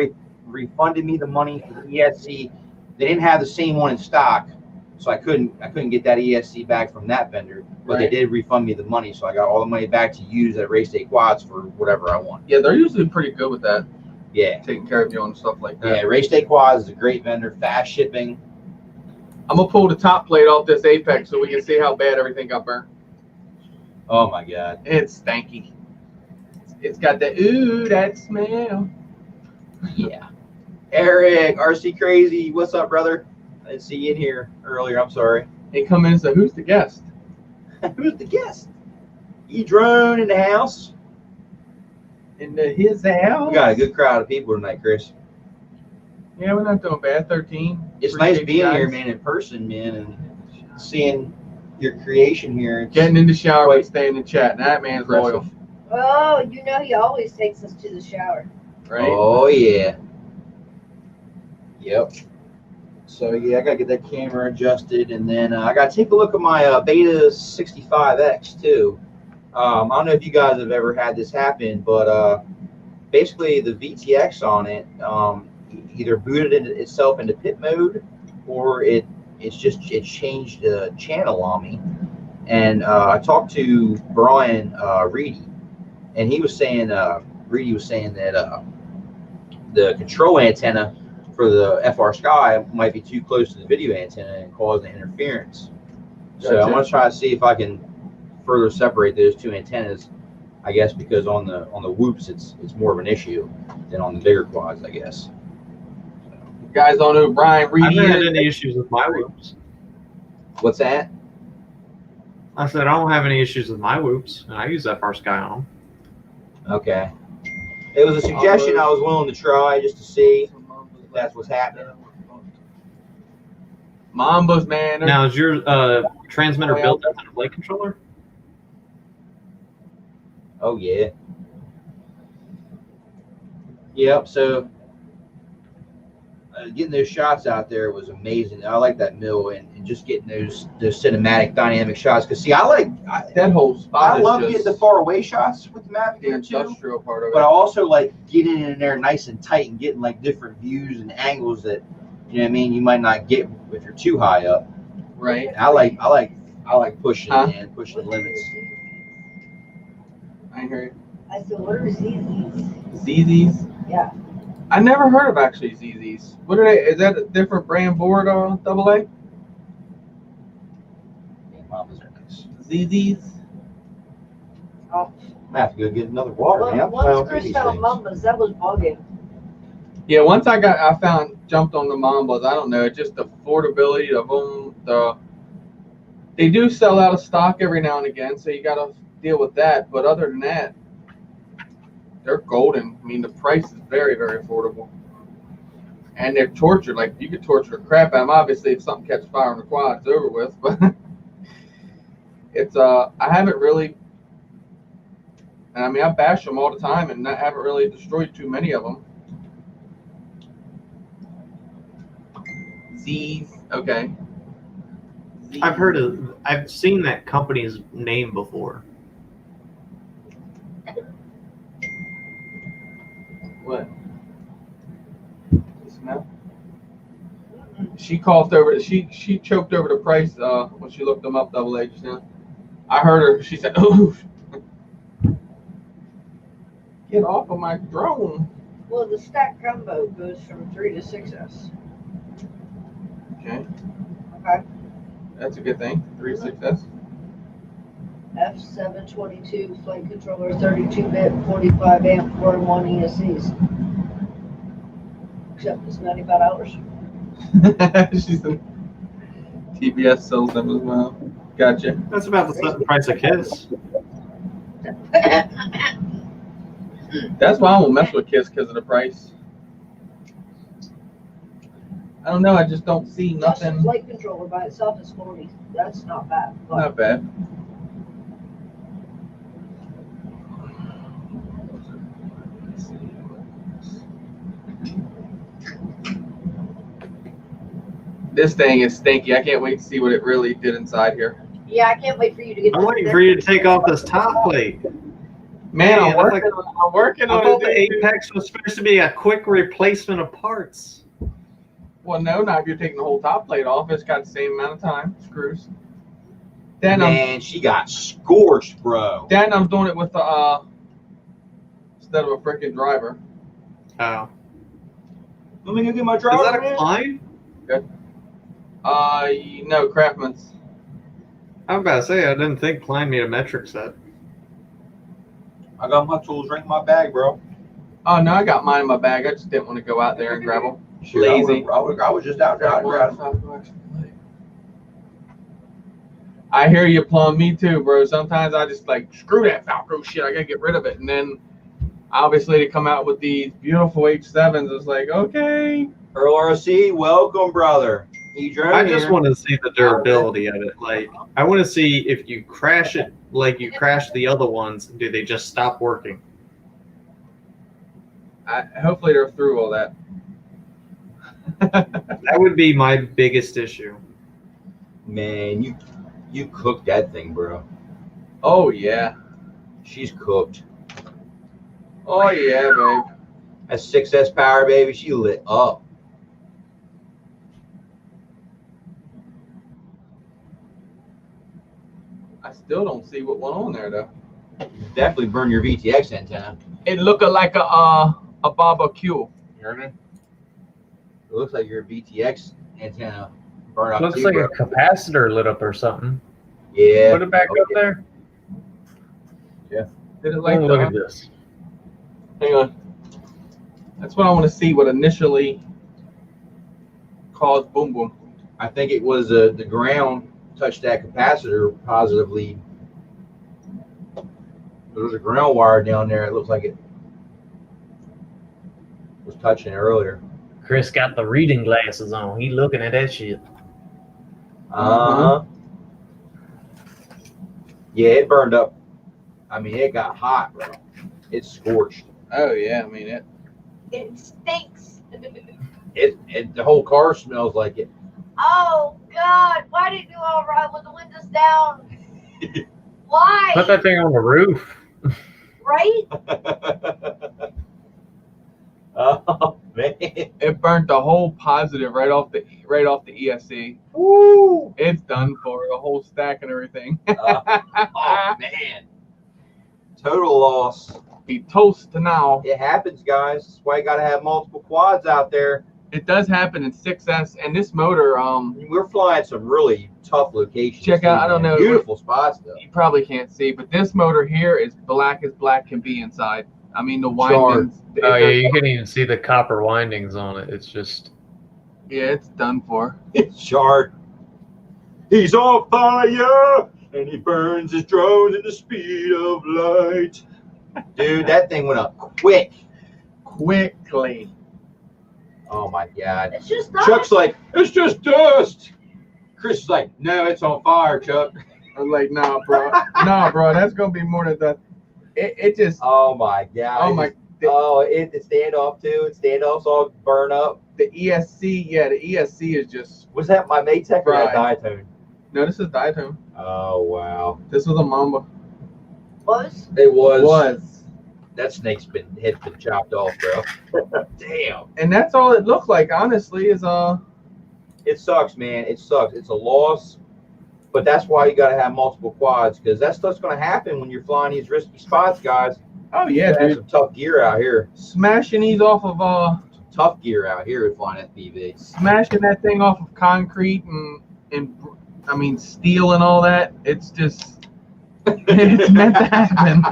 refunded me the money for the ESC. They didn't have the same one in stock, so I couldn't get that ESC back from that vendor. But Right. they did refund me the money, so I got all the money back to use at Race Day Quads for whatever I want. Yeah, they're usually pretty good with that, Yeah, taking care of you on stuff like that. yeah. Race Day Quads is a great vendor, fast shipping. I'm gonna pull the top plate off this Apex so we can see how bad everything got burnt. Oh my God. It's stanky. It's got that smell. Yeah. Eric, RC Crazy, what's up, brother? I didn't see you in here earlier. I'm sorry. They come in and say, "Who's the guest?" Who's the guest? E-Drone in the house. In his house. We got a good crowd of people tonight, Chris. Yeah, we're not doing bad. 13. It's nice Appreciate being you guys. here, man, in person, man, and seeing your creation here. It's- Getting in the shower, but staying in chat. That man's loyal, Oh, he always takes us to the shower. right? Oh yeah. Yep. So yeah, I gotta get that camera adjusted, and then I gotta take a look at my Beta 65X too. I don't know if you guys have ever had this happen, but basically the VTX on it either booted itself into pit mode, or it changed the channel on me. And I talked to Brian Reedy, and he was saying Reedy was saying that the control antenna for the FR Sky might be too close to the video antenna and cause an interference. So Gotcha. I'm gonna try to see if I can further separate those 2 antennas. I guess because on the whoops it's more of an issue than on the bigger quads, I guess. You guys don't know who Brian I've Reedy never had is? any issues with my whoops. What's that? I said I don't have any issues with my whoops, and I use FR Sky on them. Okay. It was a suggestion I was willing to try just to see if that's what's happening. Mambas, man. Now, is your transmitter built into the Blade controller? Oh yeah. Yep. So getting those shots out there was amazing. I like that mill and just getting those cinematic dynamic shots. Cause see, I That whole spot love is getting just the far away shots with the the Mavic too. industrial part of it. But I also like getting in there nice and tight and getting like different views and angles that you might not get if you're too high up. Right. I like pushing Huh? and pushing the limits. I hear you. I said, what are these? ZZs? Yeah. I never heard of actually ZZs. What are they? Is that a different brand board on AA? Man, mamas are nice. ZZs? Oh, I have to go get another water, man. I'm once playing Chris with found these Mambas, that was bugging. Yeah, once I jumped on the Mambas. I don't know, just the affordability of them. They do sell out of stock every now and again, so you got to deal with that. But other than that, they're golden. I mean, the price is very, very affordable. And they're tortured. Like, you could torture the crap out of them. Obviously, if something catches fire on the quad, it's over with. But it's, I haven't really, and I mean, I bash them all the time, and I haven't really destroyed too many of them. Z's, okay. I've seen that company's name before. What? You smell? She coughed over. She choked over the price when she looked them up. Double A just now. I heard her. She said, "Oh, get off of my drone." Well, the stack combo goes from 3 to 6S. Okay. Okay. That's a good thing. 3 6S. F722 flight controller, 32-bit, 45 amp, 4-in-1 ESCs. Except it's $95. She's in TBS sells them as well. Gotcha. That's about the price of Kiss. That's why I won't mess with Kiss because of the price. I don't know. I just don't see Just the nothing. flight controller by itself is 40. That's not bad. But Not bad. This thing is stinky. I can't wait to see what it really did inside here. Yeah, I can't wait for you to get I'm waiting for you to take off this top plate. Man, I'm Man, working, I'm working I on thought the it. Apex was supposed to be a quick replacement of parts. Well, no, not if you're taking the whole top plate off. It's got the same amount of time. Screws. Then Man, she got scorched, bro. I'm doing it with the instead of a freaking driver. Oh. Let me go get my Is driver. that a man. Klein? No, Craftman's. I was about to say, I didn't think Klein made a metric set. I got my tools right in my bag, bro. Oh no, I got mine in my bag. I just didn't want to go out there and grab them. Shit, Lazy. I was just out there. I hear you, Plum. Me too, bro. Sometimes I just like screw that Falco shit. I gotta get rid of it, and then obviously they come out with these beautiful H7s. It's like, okay, Earl RC, welcome, brother. You drove I just here. want to see the durability of it. Like, I want to see if you crash it like you crashed the other ones, do they just stop working? hopefully they're through all that. That would be my biggest issue. Man, you cooked that thing, bro. Oh yeah, She's cooked. oh yeah, babe. That 6S power, baby, she lit up. I still don't see what went on there though. Definitely burn your VTX antenna. It looked like a barbecue. You heard me? It looks like your VTX antenna burned up. Looks too, like bro. a capacitor lit up or something. Yeah. Put it back up there. Did it like Oh, look the, at this. hang on. That's what I want to see. What initially caused boom boom. I think it was the ground touched that capacitor positively. There was a ground wire down there. It looks like it was touching it earlier. Chris got the reading glasses on. He looking at that shit. Uh-huh. Yeah, it burned up. I mean, it got hot, bro. It scorched. Oh yeah, I mean it. It stinks. It the whole car smells like it. Oh God! Why didn't you all ride with the windows down? Why? Put that thing on the roof. Right? Oh man. It burnt the whole positive right off the ESC. Woo! It's done for the whole stack and everything. Oh man. Total loss. Be toast now. It happens, guys. That's why you gotta have multiple quads out there. It does happen in 6S, and this motor, We're flying some really tough locations. Check out- too, I don't man. know. Beautiful spots though. you probably can't see, but this motor here is black as black can be inside. I mean, the windings. Oh yeah, you can't even see the copper windings on it. It's just Yeah, it's done for. It's charred. He's on fire and he burns his drones at the speed of light. Dude, that thing went up quick. Quickly. Oh my god. It's just not. Chuck's like, it's just dust. Chris is like, no, it's on fire, Chuck. I was like, nah, bro. Nah, bro, that's going to be more than that. It just, Oh my god. oh my, Oh, the standoff too. The standoff's all burn up. the ESC, yeah, the ESC is just, Was that my Maytech or that Right. Diatone? No, this is diatome. Oh wow. This was a mamba. Was? It was. Was. That snake's head's been chopped off, bro. Damn. And that's all it looked like, honestly, is It sucks, man. It sucks. It's a loss. But that's why you gotta have multiple quads, because that stuff's gonna happen when you're flying these risky spots, guys. oh You yeah, gotta have dude. some tough gear out here. Smashing these off of Some tough gear out here with flying FPV. smashing that thing off of concrete and I mean steel and all that. It's just it's meant to happen.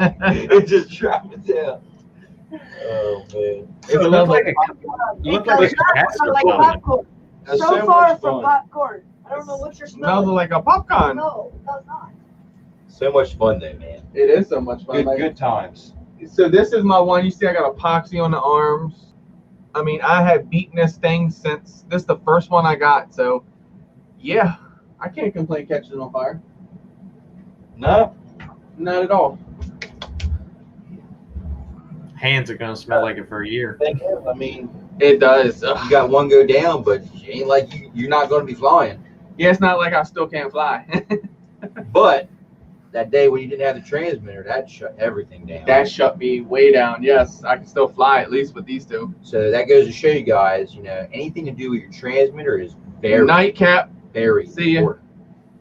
It just dropped it down. Oh man. So it looked like a Because capacitor like phone. popcorn. That's So so far much from fun. popcorn. I don't know what you're Smells smelling. like a popcorn. No, it does not. So much fun though, man. It is so much fun. Good Like, good times. so this is my one. You see, I got epoxy on the arms. I mean, I have beaten this thing since this is the first one I got. So, yeah, I can't complain catching it on fire. No. Not at all. Hands are gonna smell like it for a year. Thing is, I mean, It does. you got one go down, but it ain't like you're not gonna be flying. Yeah, it's not like I still can't fly. But that day when you didn't have the transmitter, that shut everything down. That shut me way down. Yes, I can still fly at least with these two. So that goes to show you guys, anything to do with your transmitter is very, Nightcap. very See ya. important.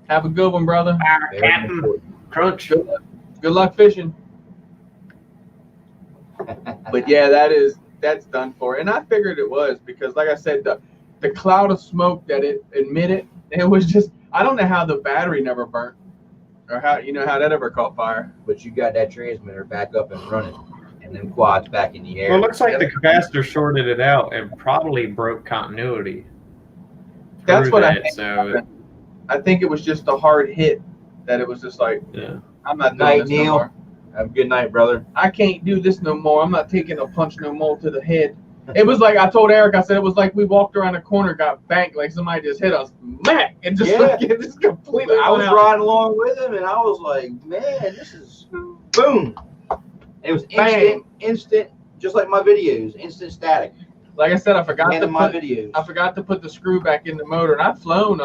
Have a good one, brother. Very important. Crunch. Good luck fishing. But yeah, that's done for. And I figured it was because, like I said, the cloud of smoke that it emitted, it was just, I don't know how the battery never burnt or how that ever caught fire. But you got that transmitter back up and running, and then quads back in the air. Well, it looks like the capacitor shorted it out and probably broke continuity. That's through what I that, think So happened. I think it was just a hard hit that it was just like, yeah. I'm not doing Night, this no Neil. more. Have a good night, brother. I can't do this no more. I'm not taking a punch no more to the head. It was like, I told Eric, I said, it was like we walked around a corner, got banked, like somebody just hit us, smack, and just, Yeah. like, it just completely I was went out. riding along with him, and I was like, man, this is boom. It was Bang. instant, just like my videos, instant static. Like I said, I forgot And to in my put, videos. I forgot to put the screw back in the motor, and I've flown,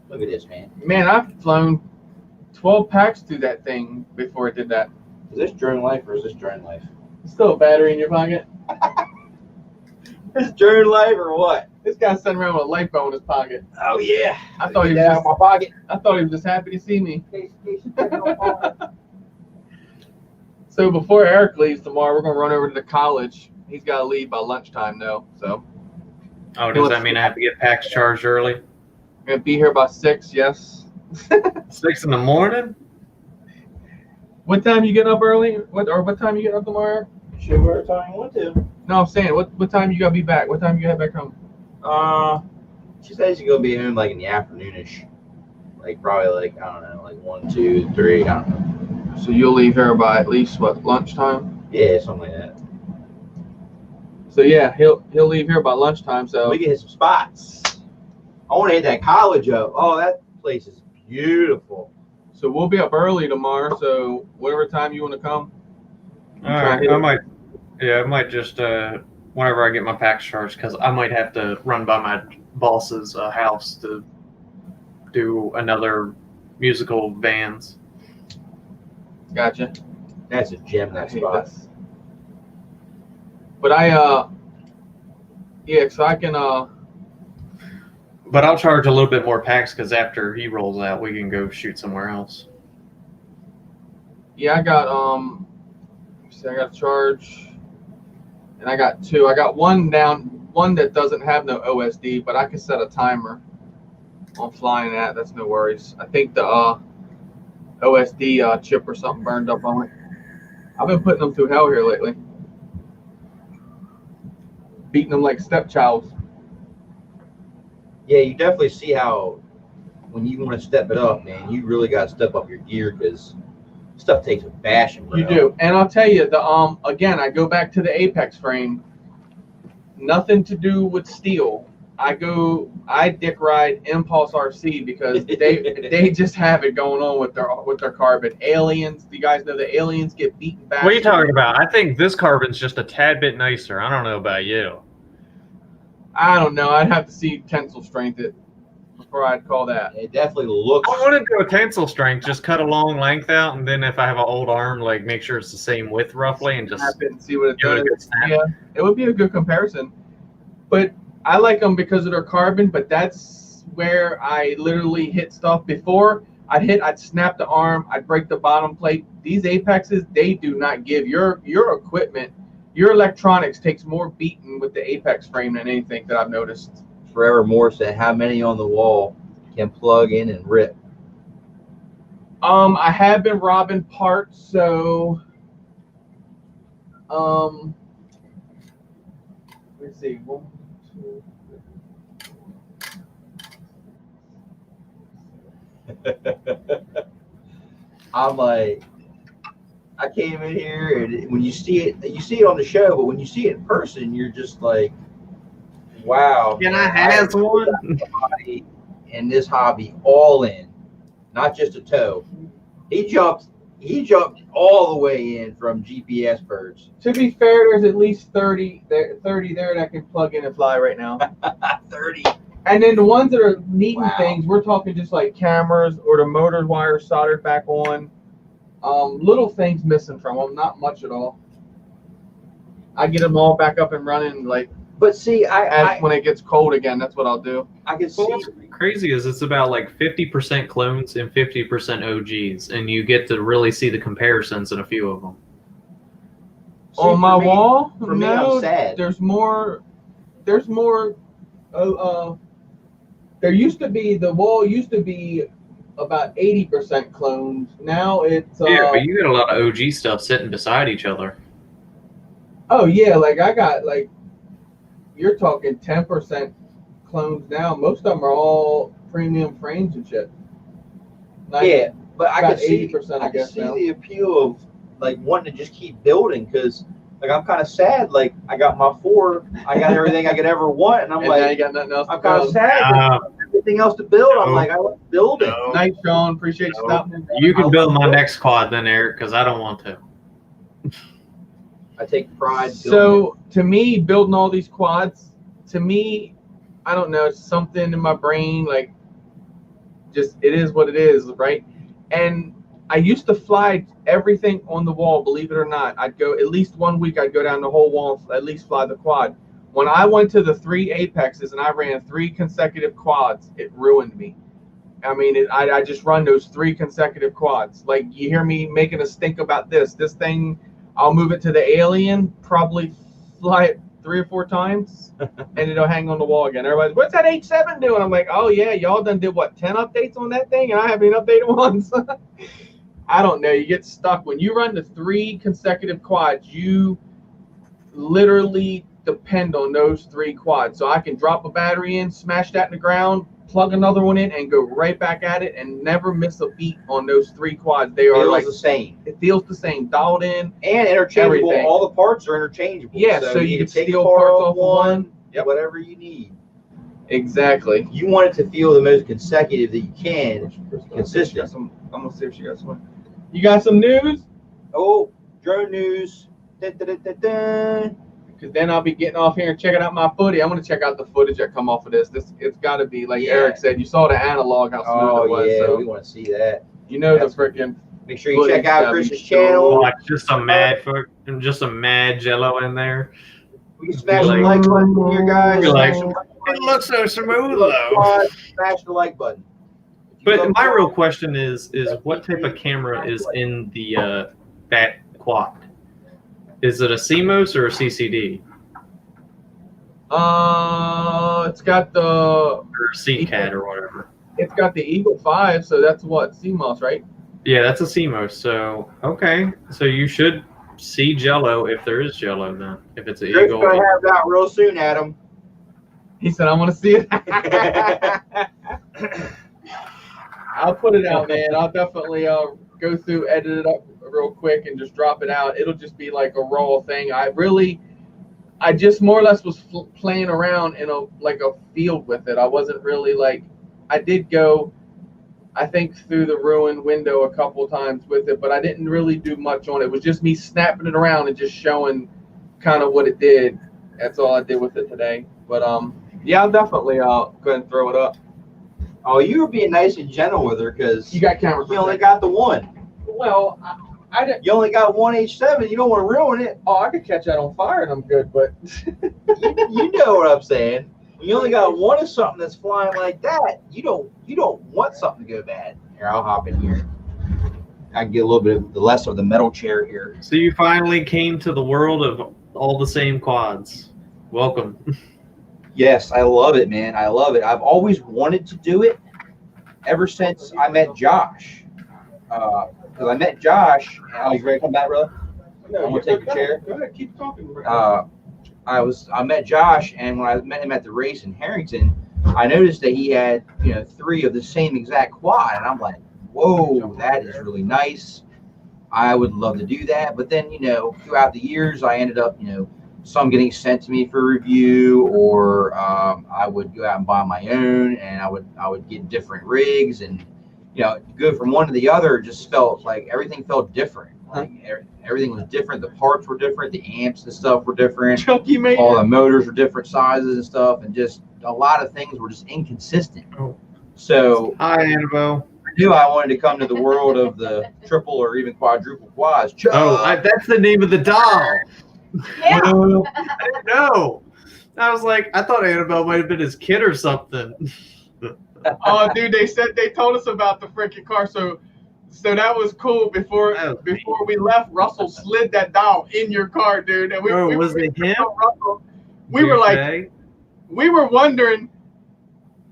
Look at this, man. man, I've flown 12 packs through that thing before it did that. Is this drone life or is this drone life? Still a battery in your pocket. This drone life or what? This guy's sitting around with a light bulb in his pocket. Oh yeah. I thought he was Get out just, of my pocket. I thought he was just happy to see me. In case you don't fall. So before Eric leaves tomorrow, we're gonna run over to the college. He's got to leave by lunchtime though, so Oh, does that mean I have to get packs charged early? I'm gonna be here by 6. Yes. 6 in the morning? What time you getting up early? What time you getting up tomorrow? Should whatever time you want to. No, I'm saying what time you gotta be back? What time you head back home? She says she's gonna be home like in the afternoonish. Like probably like I don't know, like 1, 2, 3, I don't know. So you'll leave here by at least what, lunchtime? Yeah, something like that. So yeah, he'll leave here by lunchtime. So We can hit some spots. I want to hit that college up. Oh, that place is beautiful. so we'll be up early tomorrow. So whatever time you want to come. All right, I might just whenever I get my packs charged, because I might have to run by my boss's house to do another musical Vans. Gotcha. That's a gem, that I hate spot. this. But yeah, so I can But I'll charge a little bit more packs because after he rolls out, we can go shoot somewhere else. yeah, I got see, I got a charge, and I got 2. I got one that doesn't have no OSD, but I can set a timer on flying that. That's no worries. I think the OSD chip or something burned up on it. I've been putting them through hell here lately, beating them like stepchilds. Yeah, you definitely see how when you want to step it up, man, you really got to step up your gear because stuff takes a bashing. Bro. You do, and I'll tell you the again, I go back to the Apex frame. Nothing to do with steel. I dick ride Impulse RC because they just have it going on with their carbon. Aliens, do you guys know the aliens get beaten back? What are you talking about? I think this carbon's just a tad bit nicer. I don't know about you. I don't know. I'd have to see tensile strength it. horsepower, I'd call that. It definitely looks. I want to do a tensile strength. Just cut a long length out, and then if I have an old arm, like make sure it's the same width roughly, and just Snap it and see what it give it a good does. snap. Yeah, it would be a good comparison. But I like them because of their carbon, but that's where I literally hit stuff. Before I'd snap the arm, I'd break the bottom plate. These Apexes, they do not give your equipment, your electronics takes more beating with the Apex frame than anything that I've noticed. Forevermore said, how many on the wall can plug in and rip? I have been robbing parts, so let's see. 1, 2, 3. I'm like, I came in here, and when you see it on the show, but when you see it in person, you're just like, wow. Can I have one? Somebody in this hobby all in, not just a toe. He jumped all the way in from GPS birds. To be fair, there's at least 30 there that can plug in and fly right now. 30. And then the ones that are needing Wow. things, we're talking just like cameras or the motor wire soldered back on. Little things missing from them, not much at all. I get them all back up and running like But see, when it gets cold again. That's what I'll do. I can see. Well, what's crazy is it's about like 50% clones and 50% OGs, and you get to really see the comparisons in a few of them. On my wall, for me, no, I'm sad. There's more. There used to be, the wall used to be about 80% clones. Now it's Yeah, but you got a lot of OG stuff sitting beside each other. oh yeah, like I got like, you're talking 10% clones now. Most of them are all premium frames and shit. Yeah, but I about can see 80%, I I can guess see now. the appeal of like wanting to just keep building because like I'm kind of sad. Like I got my 4, I got everything I could ever want, and I'm And now you like, got nothing else. I'm kind of sad. Uh, Everything else to build, I'm No. like, I like building. No. Night, Sean. Appreciate you No. stopping in. You can build my next quad then, Eric, because I don't want to. I take pride. building So to me, building all these quads, to me, I don't know, it's something in my brain, like just it is what it is, right? And I used to fly everything on the wall, believe it or not. I'd go at least 1 week, I'd go down the whole wall and at least fly the quad. When I went to the 3 Apexes and I ran 3 consecutive quads, it ruined me. I mean, I just run those 3 consecutive quads. Like, you hear me making a stink about this thing, I'll move it to the Alien, probably fly it 3 or 4 times, and it'll hang on the wall again. Everybody's, what's that H7 doing? I'm like, oh yeah, y'all done did what, 10 updates on that thing, and I haven't even updated once. I don't know. You get stuck when you run the 3 consecutive quads. You literally depend on those 3 quads. So I can drop a battery in, smash that in the ground, plug another one in, and go right back at it, and never miss a beat on those 3 quads. They are feels like, the same it feels the same, dialed in. and interchangeable. Everything. All the parts are interchangeable. Yeah, so you can take steal a part parts off off of one. Yep. whatever you need. Exactly. You want it to feel the most consecutive that you can. Consistent. I'm gonna see if she got some. You got some news? Oh, drone news. Dun, dun, dun, dun, dun. Because then I'll be getting off here and checking out my footage. I'm gonna check out the footage that come off of this. It's got to be like Yeah. Eric said. You saw the analog how smooth Oh it was. yeah, So we want to see that. you know That's- the freaking. Make sure you check out Footage, Chris's so- channel. Like just some mad jello in there. We can smash the like button here, guys. You're like, Smash the like button. It looks so smooth though. Smash the like button. If you But love my quad, real question is what type of camera is in the that quad? Is it a CMOS or a CCD It's got the or a CCAD or whatever? Eagle 5, so that's what CMOS, right? Yeah, that's a CMOS. So okay, so you should see jello if there is jello then. If it's an Drake's Eagle. gonna have that real soon, Adam. He said, "I want to see it." I'll put it out, man. I'll definitely go through, edit it up real quick, and just drop it out. It'll just be like a raw thing. I just more or less was playing around in a field with it. I wasn't really like, I did go, I think, through the ruined window a couple times with it, but I didn't really do much on it. It was just me snapping it around and just showing kind of what it did. That's all I did with it today. But yeah, I'll definitely go ahead and throw it up. Oh, you were being nice and gentle with her because You got camera. you only got the one. Well, I didn't. You only got one H7. You don't want to ruin it. Oh, I could catch that on fire and I'm good, but You know what I'm saying. When you only got one of something that's flying like that, you don't want something to go bad. Here, I'll hop in here. I can get a little bit of the less of the metal chair here. So you finally came to the world of all the same quads. Welcome. Yes, I love it, man. I love it. I've always wanted to do it ever since I met Josh. Because I met Josh. Oh, you ready to come back, brother? I'm gonna take your chair. Go ahead, keep talking. I met Josh, and when I met him at the race in Harrington, I noticed that he had 3 of the same exact quad, and I'm like, whoa, that is really nice. I would love to do that. But then throughout the years, I ended up some getting sent to me for review, or I would go out and buy my own, and I would get different rigs, and go from one to the other. Just felt like everything felt different. Like everything was different. The parts were different. The amps and stuff were different. Chunky made All the motors were different sizes and stuff, and just a lot of things were just inconsistent. So Hi, Annabelle. I knew I wanted to come to the world of the triple or even quadruple quads. That's the name of the doll. Yeah. I didn't know. I was like, I thought Annabelle might have been his kid or something. Oh, dude, they told us about the freaking car, so that was cool. Before we left, Russell slid that doll in your car, dude. And Was it him? Russell, we were wondering,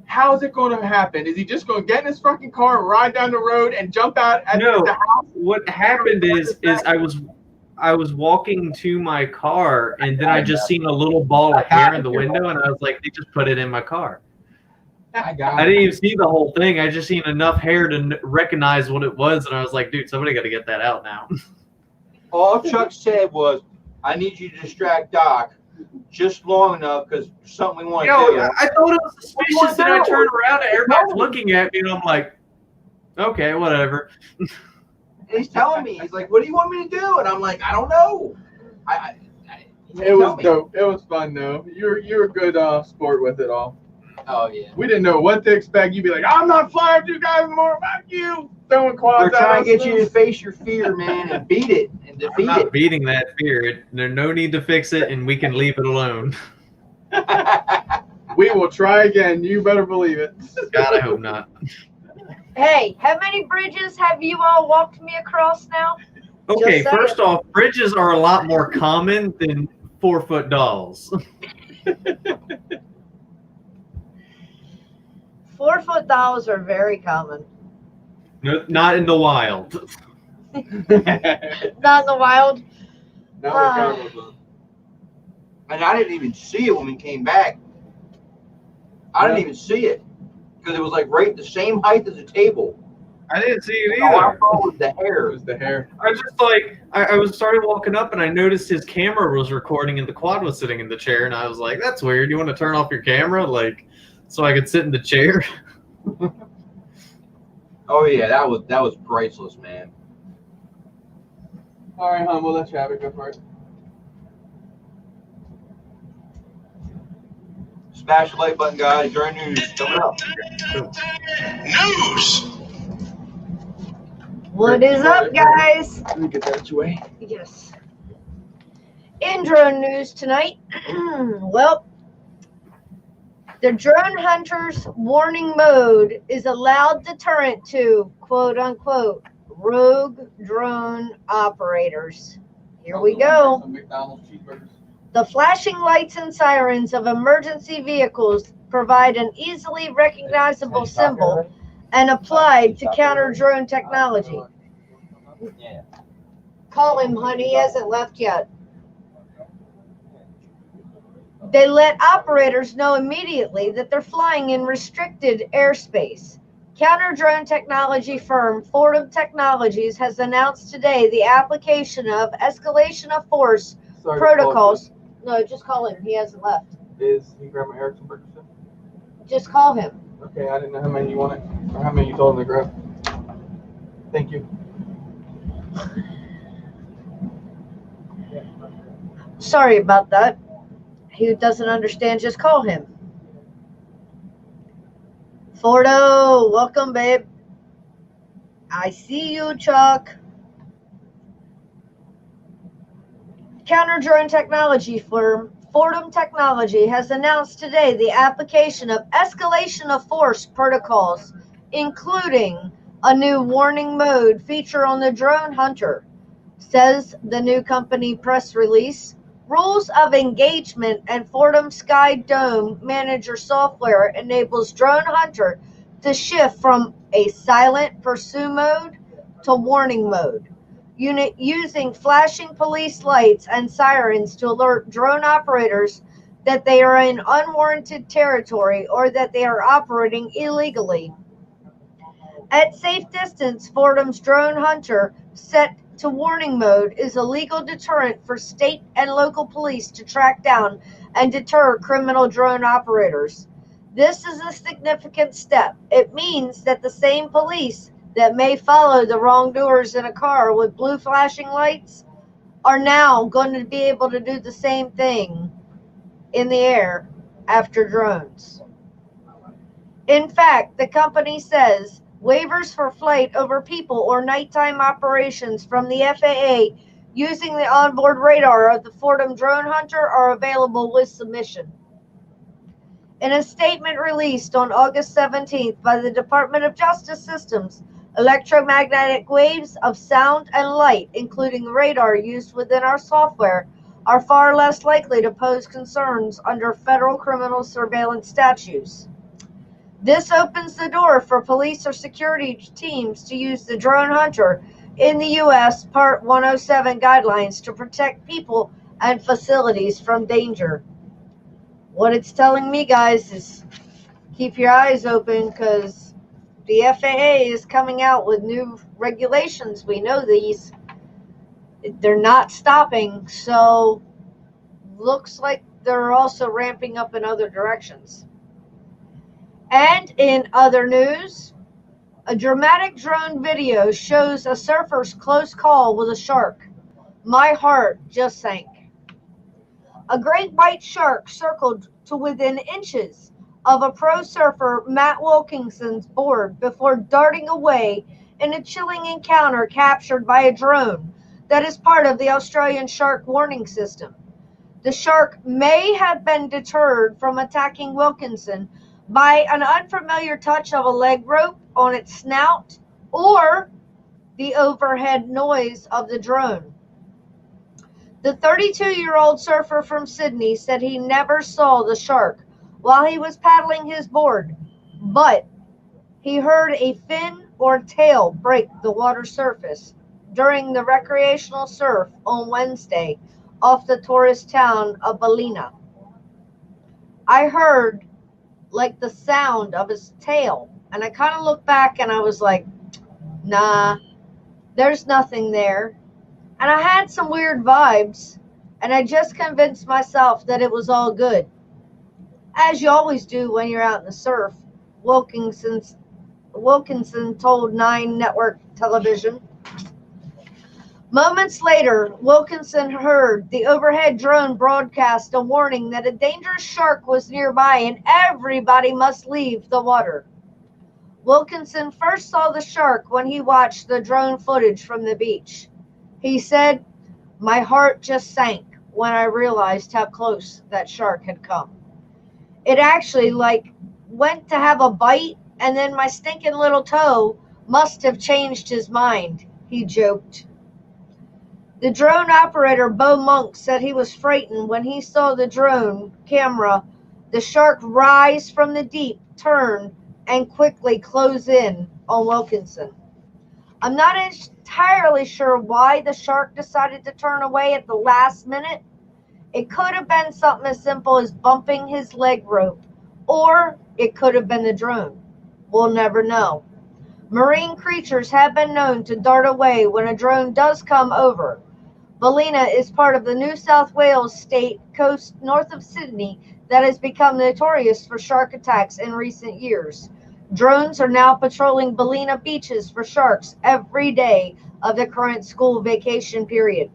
how's it going to happen? Is he just going to get in his fucking car, ride down the road, and jump out at the house? What happened is I was walking to my car, and then I just seen a little ball of hair in the window, and I was like, they just put it in my car. I didn't even see the whole thing. I just seen enough hair to recognize what it was, and I was like, dude, somebody got to get that out now. All Chuck said was, I need you to distract Doc just long enough because something we want to do. I thought it was suspicious that I turned around and everybody's looking at me, and I'm like, okay, whatever. And he's telling me, he's like, what do you want me to do? And I'm like, I don't know. It was dope. It was fun, though. You're a good sport with it all. Oh, yeah. We didn't know what to expect. You'd be like, I'm not flying with you guys anymore. Fuck you. Throwing quads We're trying to get you to face your fear, man, and beat it and I'm defeat not it. beating that fear. There's no need to fix it, and we can leave it alone. We will try again. You better believe it. God, I hope not. Hey, how many bridges have you all walked me across now? Okay, Just saying. first off, bridges are a lot more common than 4-foot dolls. 4-foot dolls are very common. No, not in the wild. Not in the wild. And I didn't even see it when we came back. I didn't even see it because it was like right the same height as the table. I didn't see it All I either. saw was the It hair. was the hair. I was just like, I was started walking up and I noticed his camera was recording and the quad was sitting in the chair, and I was like, that's weird. You want to turn off your camera, like, so I could sit in the chair? Oh yeah, that was priceless, man. All right, hon, we'll let you have it. Go for it. Smash the like button, guys. Your news coming up. News. What is up, guys? Let me get that your way. Yes. In drone news tonight, well, the drone hunter's warning mode is a loud deterrent to quote unquote rogue drone operators. Here we go. Some McDonald's cheeseburgers. The flashing lights and sirens of emergency vehicles provide an easily recognizable symbol and applied to counter drone technology. Yeah. Call him, honey. He hasn't left yet. They let operators know immediately that they're flying in restricted airspace. Counter-drone technology firm Fordham Technologies has announced today the application of escalation of force Sorry, protocols. No, just call him. He hasn't left. Is he Grandma Erickson burger still? Just call him. Okay, I didn't know how many you wanted or how many you told him to grab. Thank you. Sorry about that. He doesn't understand. Just call him. Fordo, welcome, babe. I see you, Chuck. Counter-drone technology firm Fordham Technology has announced today the application of escalation of force protocols, including a new warning mode feature on the Drone Hunter. Says the new company press release, rules of engagement and Fordham Sky Dome Manager software enables Drone Hunter to shift from a silent pursue mode to warning mode, using flashing police lights and sirens to alert drone operators that they are in unwarranted territory or that they are operating illegally. At safe distance, Fordham's Drone Hunter, set to warning mode, is a legal deterrent for state and local police to track down and deter criminal drone operators. This is a significant step. It means that the same police that may follow the wrongdoers in a car with blue flashing lights are now going to be able to do the same thing in the air after drones. In fact, the company says waivers for flight over people or nighttime operations from the FAA using the onboard radar of the Fordham Drone Hunter are available with submission. In a statement released on August 17th by the Department of Justice Systems, electromagnetic waves of sound and light, including radar used within our software, are far less likely to pose concerns under federal criminal surveillance statutes. This opens the door for police or security teams to use the Drone Hunter in the U.S. Part 107 guidelines to protect people and facilities from danger. What it's telling me, guys, is keep your eyes open because the FAA is coming out with new regulations. We know these. They're not stopping, so looks like they're also ramping up in other directions. And in other news, a dramatic drone video shows a surfer's close call with a shark. My heart just sank. A great white shark circled to within inches of a pro surfer Matt Wilkinson's board before darting away in a chilling encounter captured by a drone that is part of the Australian shark warning system. The shark may have been deterred from attacking Wilkinson by an unfamiliar touch of a leg rope on its snout or the overhead noise of the drone. The 32-year-old surfer from Sydney said he never saw the shark while he was paddling his board, but he heard a fin or tail break the water surface during the recreational surf on Wednesday off the tourist town of Ballina. I heard like the sound of his tail, and I kind of looked back and I was like, nah, there's nothing there. And I had some weird vibes, and I just convinced myself that it was all good. As you always do when you're out in the surf, Wilkinson told 9 Network Television. Moments later, Wilkinson heard the overhead drone broadcast a warning that a dangerous shark was nearby and everybody must leave the water. Wilkinson first saw the shark when he watched the drone footage from the beach. He said, "My heart just sank when I realized how close that shark had come. It actually went to have a bite, and then my stinking little toe must have changed his mind," he joked. The drone operator, Bo Monk, said he was frightened when he saw the drone camera, the shark rise from the deep, turn, and quickly close in on Wilkinson. I'm not entirely sure why the shark decided to turn away at the last minute. It could have been something as simple as bumping his leg rope, or it could have been the drone. We'll never know. Marine creatures have been known to dart away when a drone does come over. Ballina is part of the New South Wales state coast north of Sydney that has become notorious for shark attacks in recent years. Drones are now patrolling Ballina beaches for sharks every day of the current school vacation period.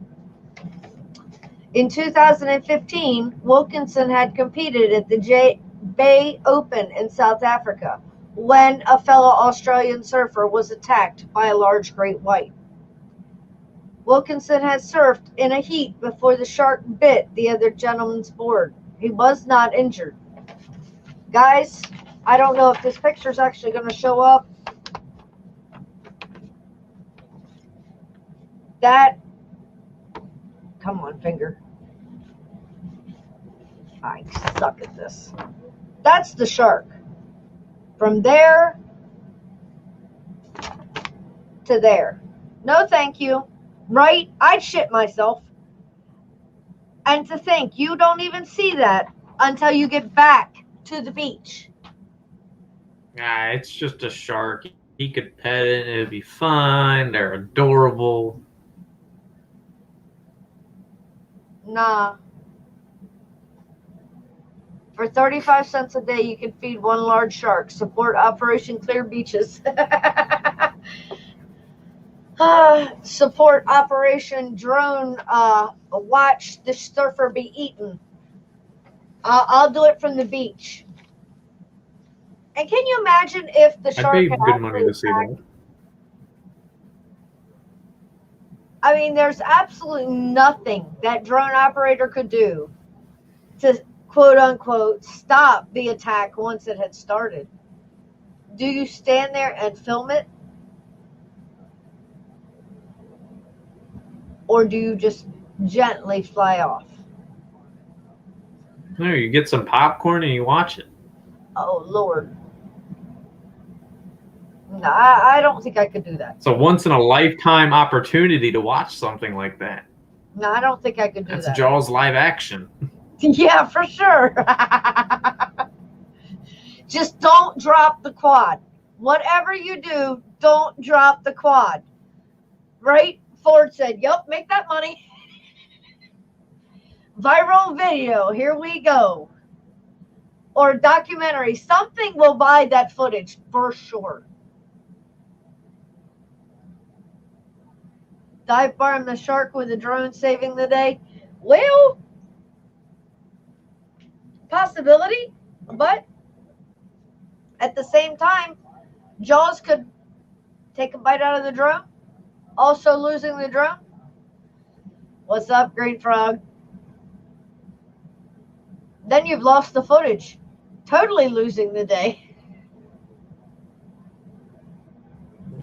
In 2015, Wilkinson had competed at the Bay Open in South Africa, when a fellow Australian surfer was attacked by a large great white. Wilkinson had surfed in a heat before the shark bit the other gentleman's board. He was not injured. Guys, I don't know if this picture is actually going to show up. Come on, finger. I suck at this. That's the shark. From there to there. No, thank you. Right? I'd shit myself. And to think, you don't even see that until you get back to the beach. Nah, it's just a shark. He could pet it, it'd be fine. They're adorable. Nah. For 35 cents a day, you can feed one large shark. Support Operation Clear Beaches. Support Operation Drone. Watch the surfer be eaten. I'll do it from the beach. And can you imagine if the I'd shark pay had good money to see attacked? that. I mean, there's absolutely nothing that drone operator could do to quote unquote stop the attack once it had started. Do you stand there and film it? Or do you just gently fly off? No, you get some popcorn and you watch it. Oh, Lord. No, I don't think I could do that. It's a once in a lifetime opportunity to watch something like that. No, I don't think I could do That's that. Jaws live action. Yeah, for sure. Just don't drop the quad. Whatever you do, don't drop the quad. Right? Ford said, yep, make that money. Viral video, here we go. Or documentary. Something will buy that footage for sure. Dive bar and the shark with a drone saving the day. Well, possibility, but at the same time, Jaws could take a bite out of the drone, also losing the drone. What's up, Green Frog? Then you've lost the footage, totally losing the day.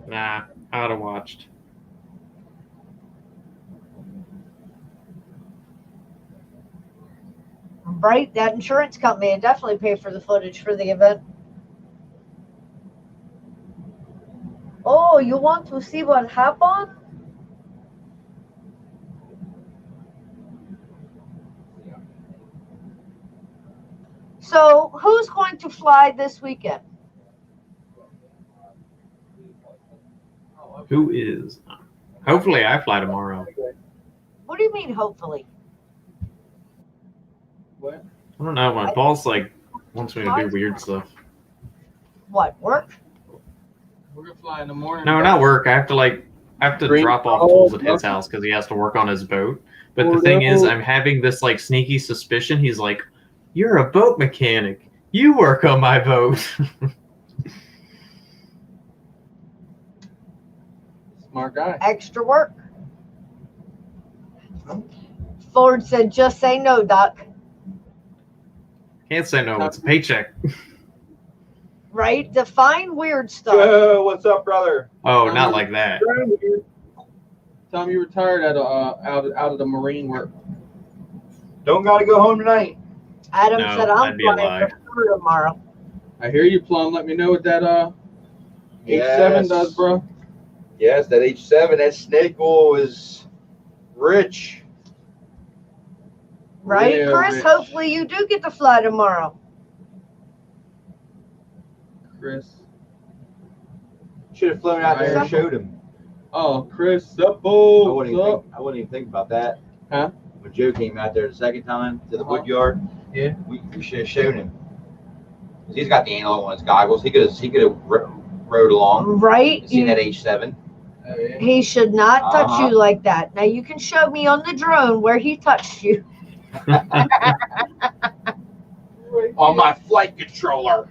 Nah, I would have watched. Right? That insurance company would definitely pay for the footage for the event. Oh, you want to see what happened? So, who's going to fly this weekend? Who is? Hopefully I fly tomorrow. What do you mean, hopefully? What? I don't know. My boss wants me to do weird stuff. What, work? We're gonna fly in the morning. No, not work. I have to Green drop off Frog, tools at his nothing. house because he has to work on his boat. But the thing is, I'm having this sneaky suspicion. He's like, "You're a boat mechanic. You work on my boat." Smart guy. Extra work. Ford said, just say no, Doc. Can't say no. It's a paycheck. Right? Define weird stuff. Whoa, what's up, brother? Oh, not like that. Tell him you retired out of the Marine work. Don't gotta go home tonight. Adam No, said, I'm that'd be a flying lie. for Peru tomorrow. I hear you, Plum. Let me know what that H7 Yes. does, bro. Yes, that H7, that snake oil is rich. Right, Yeah, Chris? Rich. Hopefully you do get to fly tomorrow. Chris. Should have flown out there and Right. showed him. Oh, Chris. I Up, oh, wouldn't what's up? even think about that. Huh? When Joe came out there the second time to the Uh-huh. wood yard, Yeah. we should have shown him. 'Cause he's got the analog on his goggles. He could have rode along. Right? Seen that H7. Oh, yeah. He should not touch Uh-huh. you like that. Now you can show me on the drone where he touched you. On my flight controller.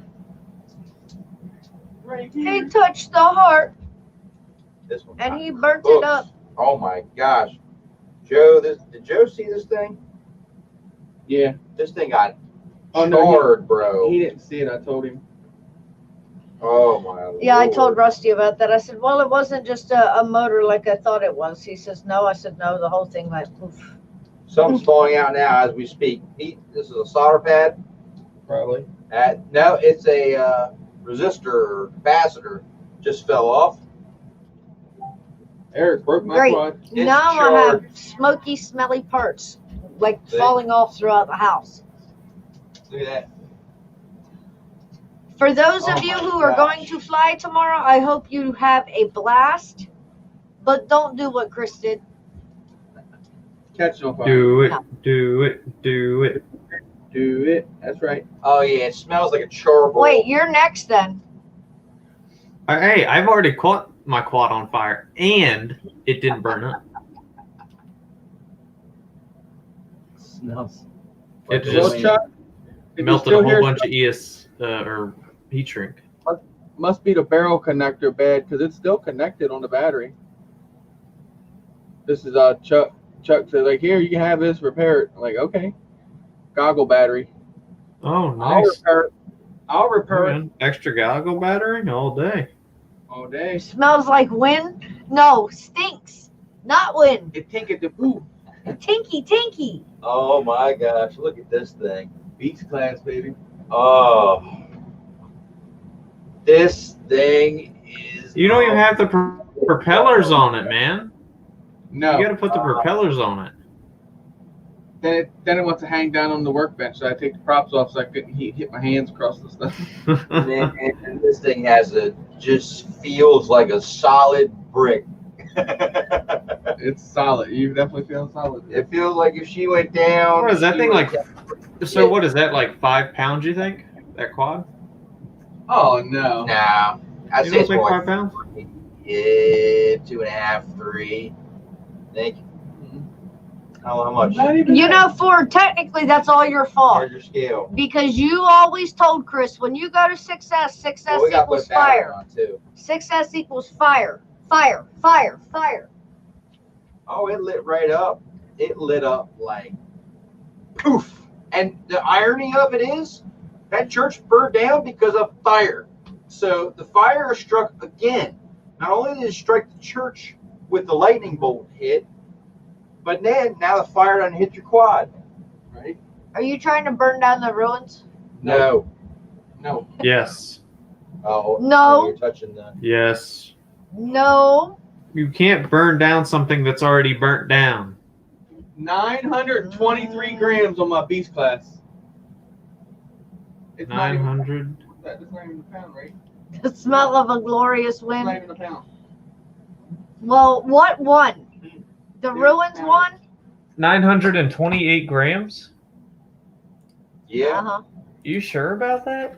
Right He here. touched the heart This one. and he burnt Books. it up. Oh my gosh, Joe! Did Joe see this thing? Yeah. This thing got Oh, no, charred, bro. He didn't see it. I told him. Oh my. Yeah, I Lord. told Rusty about that. I said, well, it wasn't just a motor like I thought it was. He says, no. I said, no, the whole thing went poof. Something's falling out now as we speak. This is a solder pad. Probably. No, it's a resistor or capacitor. Just fell off. Eric broke my Great. quad. It's Now I charred. have smoky, smelly parts like See? falling off throughout the house. Look at that. For those of Oh you my who are gosh. going to fly tomorrow, I hope you have a blast. But don't do what Chris did. Catch it on fire. Do it, No. do it, do it. Do it. That's right. Oh yeah, it smells like a charcoal. Wait, you're next then. Hey, I've already caught my quad on fire, and it didn't burn up. smells. It Well, just Chuck, if you melted still a whole hear bunch of ES or heat shrink. must be the barrel connector bad because it's still connected on the battery. This is Chuck. Chuck said, like, here, you can have this, repair it. I'm like, okay. Goggle battery. Oh, I'll nice. repair it. I'll repair it Man, extra goggle battery all day. all day. Smells like wind? No, stinks. Not wind. It tinket the poo. Tinky, tinky. Oh my gosh, look at this thing. Beats class, baby. Oh. This thing is. You don't even have the propellers on it, man. No. You got to put the propellers on it. Then it wants to hang down on the workbench, so I take the props off so I couldn't hit my hands across the stuff. And this thing just feels like a solid brick. It's solid. You definitely feel solid. It feels like if she went down. What is that she thing would- like? So what is that, like 5 pounds, you think? That quad? Oh no. Nah, I'd You say don't it's think more 5 like pounds? 2.5, 3. Think. How much? Not even You that. know, Ford, technically that's all your fault. Larger scale. Because you always told Chris when you go to 6S, 6S Well, we got to equals put battery fire. on too. 6S equals fire. Fire, fire, fire. Oh, it lit right up. It lit up like poof. And the irony of it is that church burned down because of fire. So the fire struck again. Not only did it strike the church with the lightning bolt hit, but then now the fire done hit your quad. Right? Are you trying to burn down the ruins? No. No. Yes. Oh, No. You're touching the. Yes. No. You can't burn down something that's already burnt down. 923 grams on my beast class. It's not even 900. that's not even a pound, right? The smell of a glorious It's not wind. even a pound. Well, what won? The Yeah, ruins pound. won? 928 grams? Yeah. Uh-huh. You sure about that?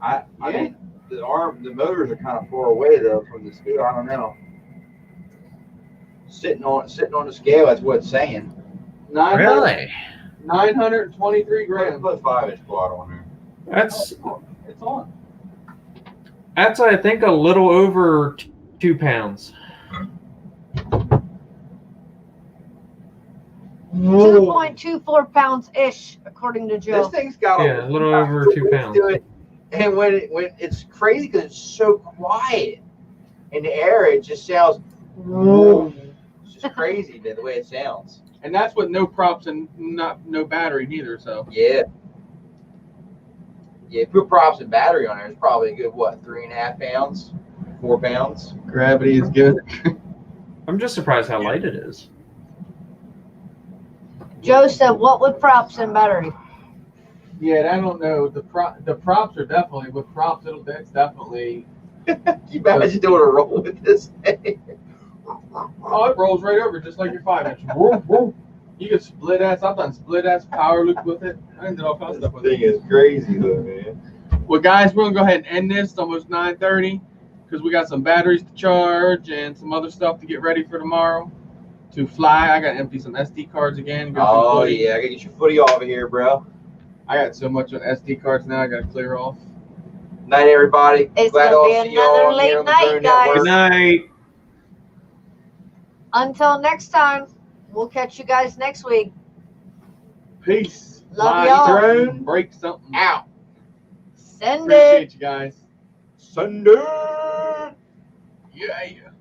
I Yeah. mean, the motors are kind of far away though from the scale. I don't know. Sitting on the scale, that's what it's saying. 923 grams. Put 5-inch quad on there. That's It's on. I think a little over 2 pounds. 2.24 pounds ish, according to This Joe. thing's got Yeah, a little over 2 pounds. to it. And when it's crazy because it's so quiet in the air, it just sounds. It's just crazy the way it sounds. And that's with no props and no battery neither. So Yeah. Yeah, put props and battery on there. It's probably a good 3.5 pounds, 4 pounds. gravity is good. I'm just surprised how light it is. Joe said, what with props and battery? Yeah, I don't know. The props are definitely with props. It's definitely. Can you imagine doing a roll with this thing? Oh, it rolls right over just like your 5-inch. Whoop, whoop. You can split ass. I've done split ass power loop with it. I did all kinds of This stuff with thing it. is crazy though, man. Well, guys, we're gonna go ahead and end this. It's almost 9:30 because we got some batteries to charge and some other stuff to get ready for tomorrow to fly. I got to empty some SD cards again. go through Oh footage. yeah, I gotta get your footy off of here, bro. I got so much on SD cards now. I got to clear off. Night, everybody. It's Glad gonna I'll be see y'all another on late here on the night, Drone guys. Network. Good night. Until next time, we'll catch you guys next week. Peace. Love Fly y'all. drone, break something Out. Send it. Appreciate you guys. Sunday. Yeah.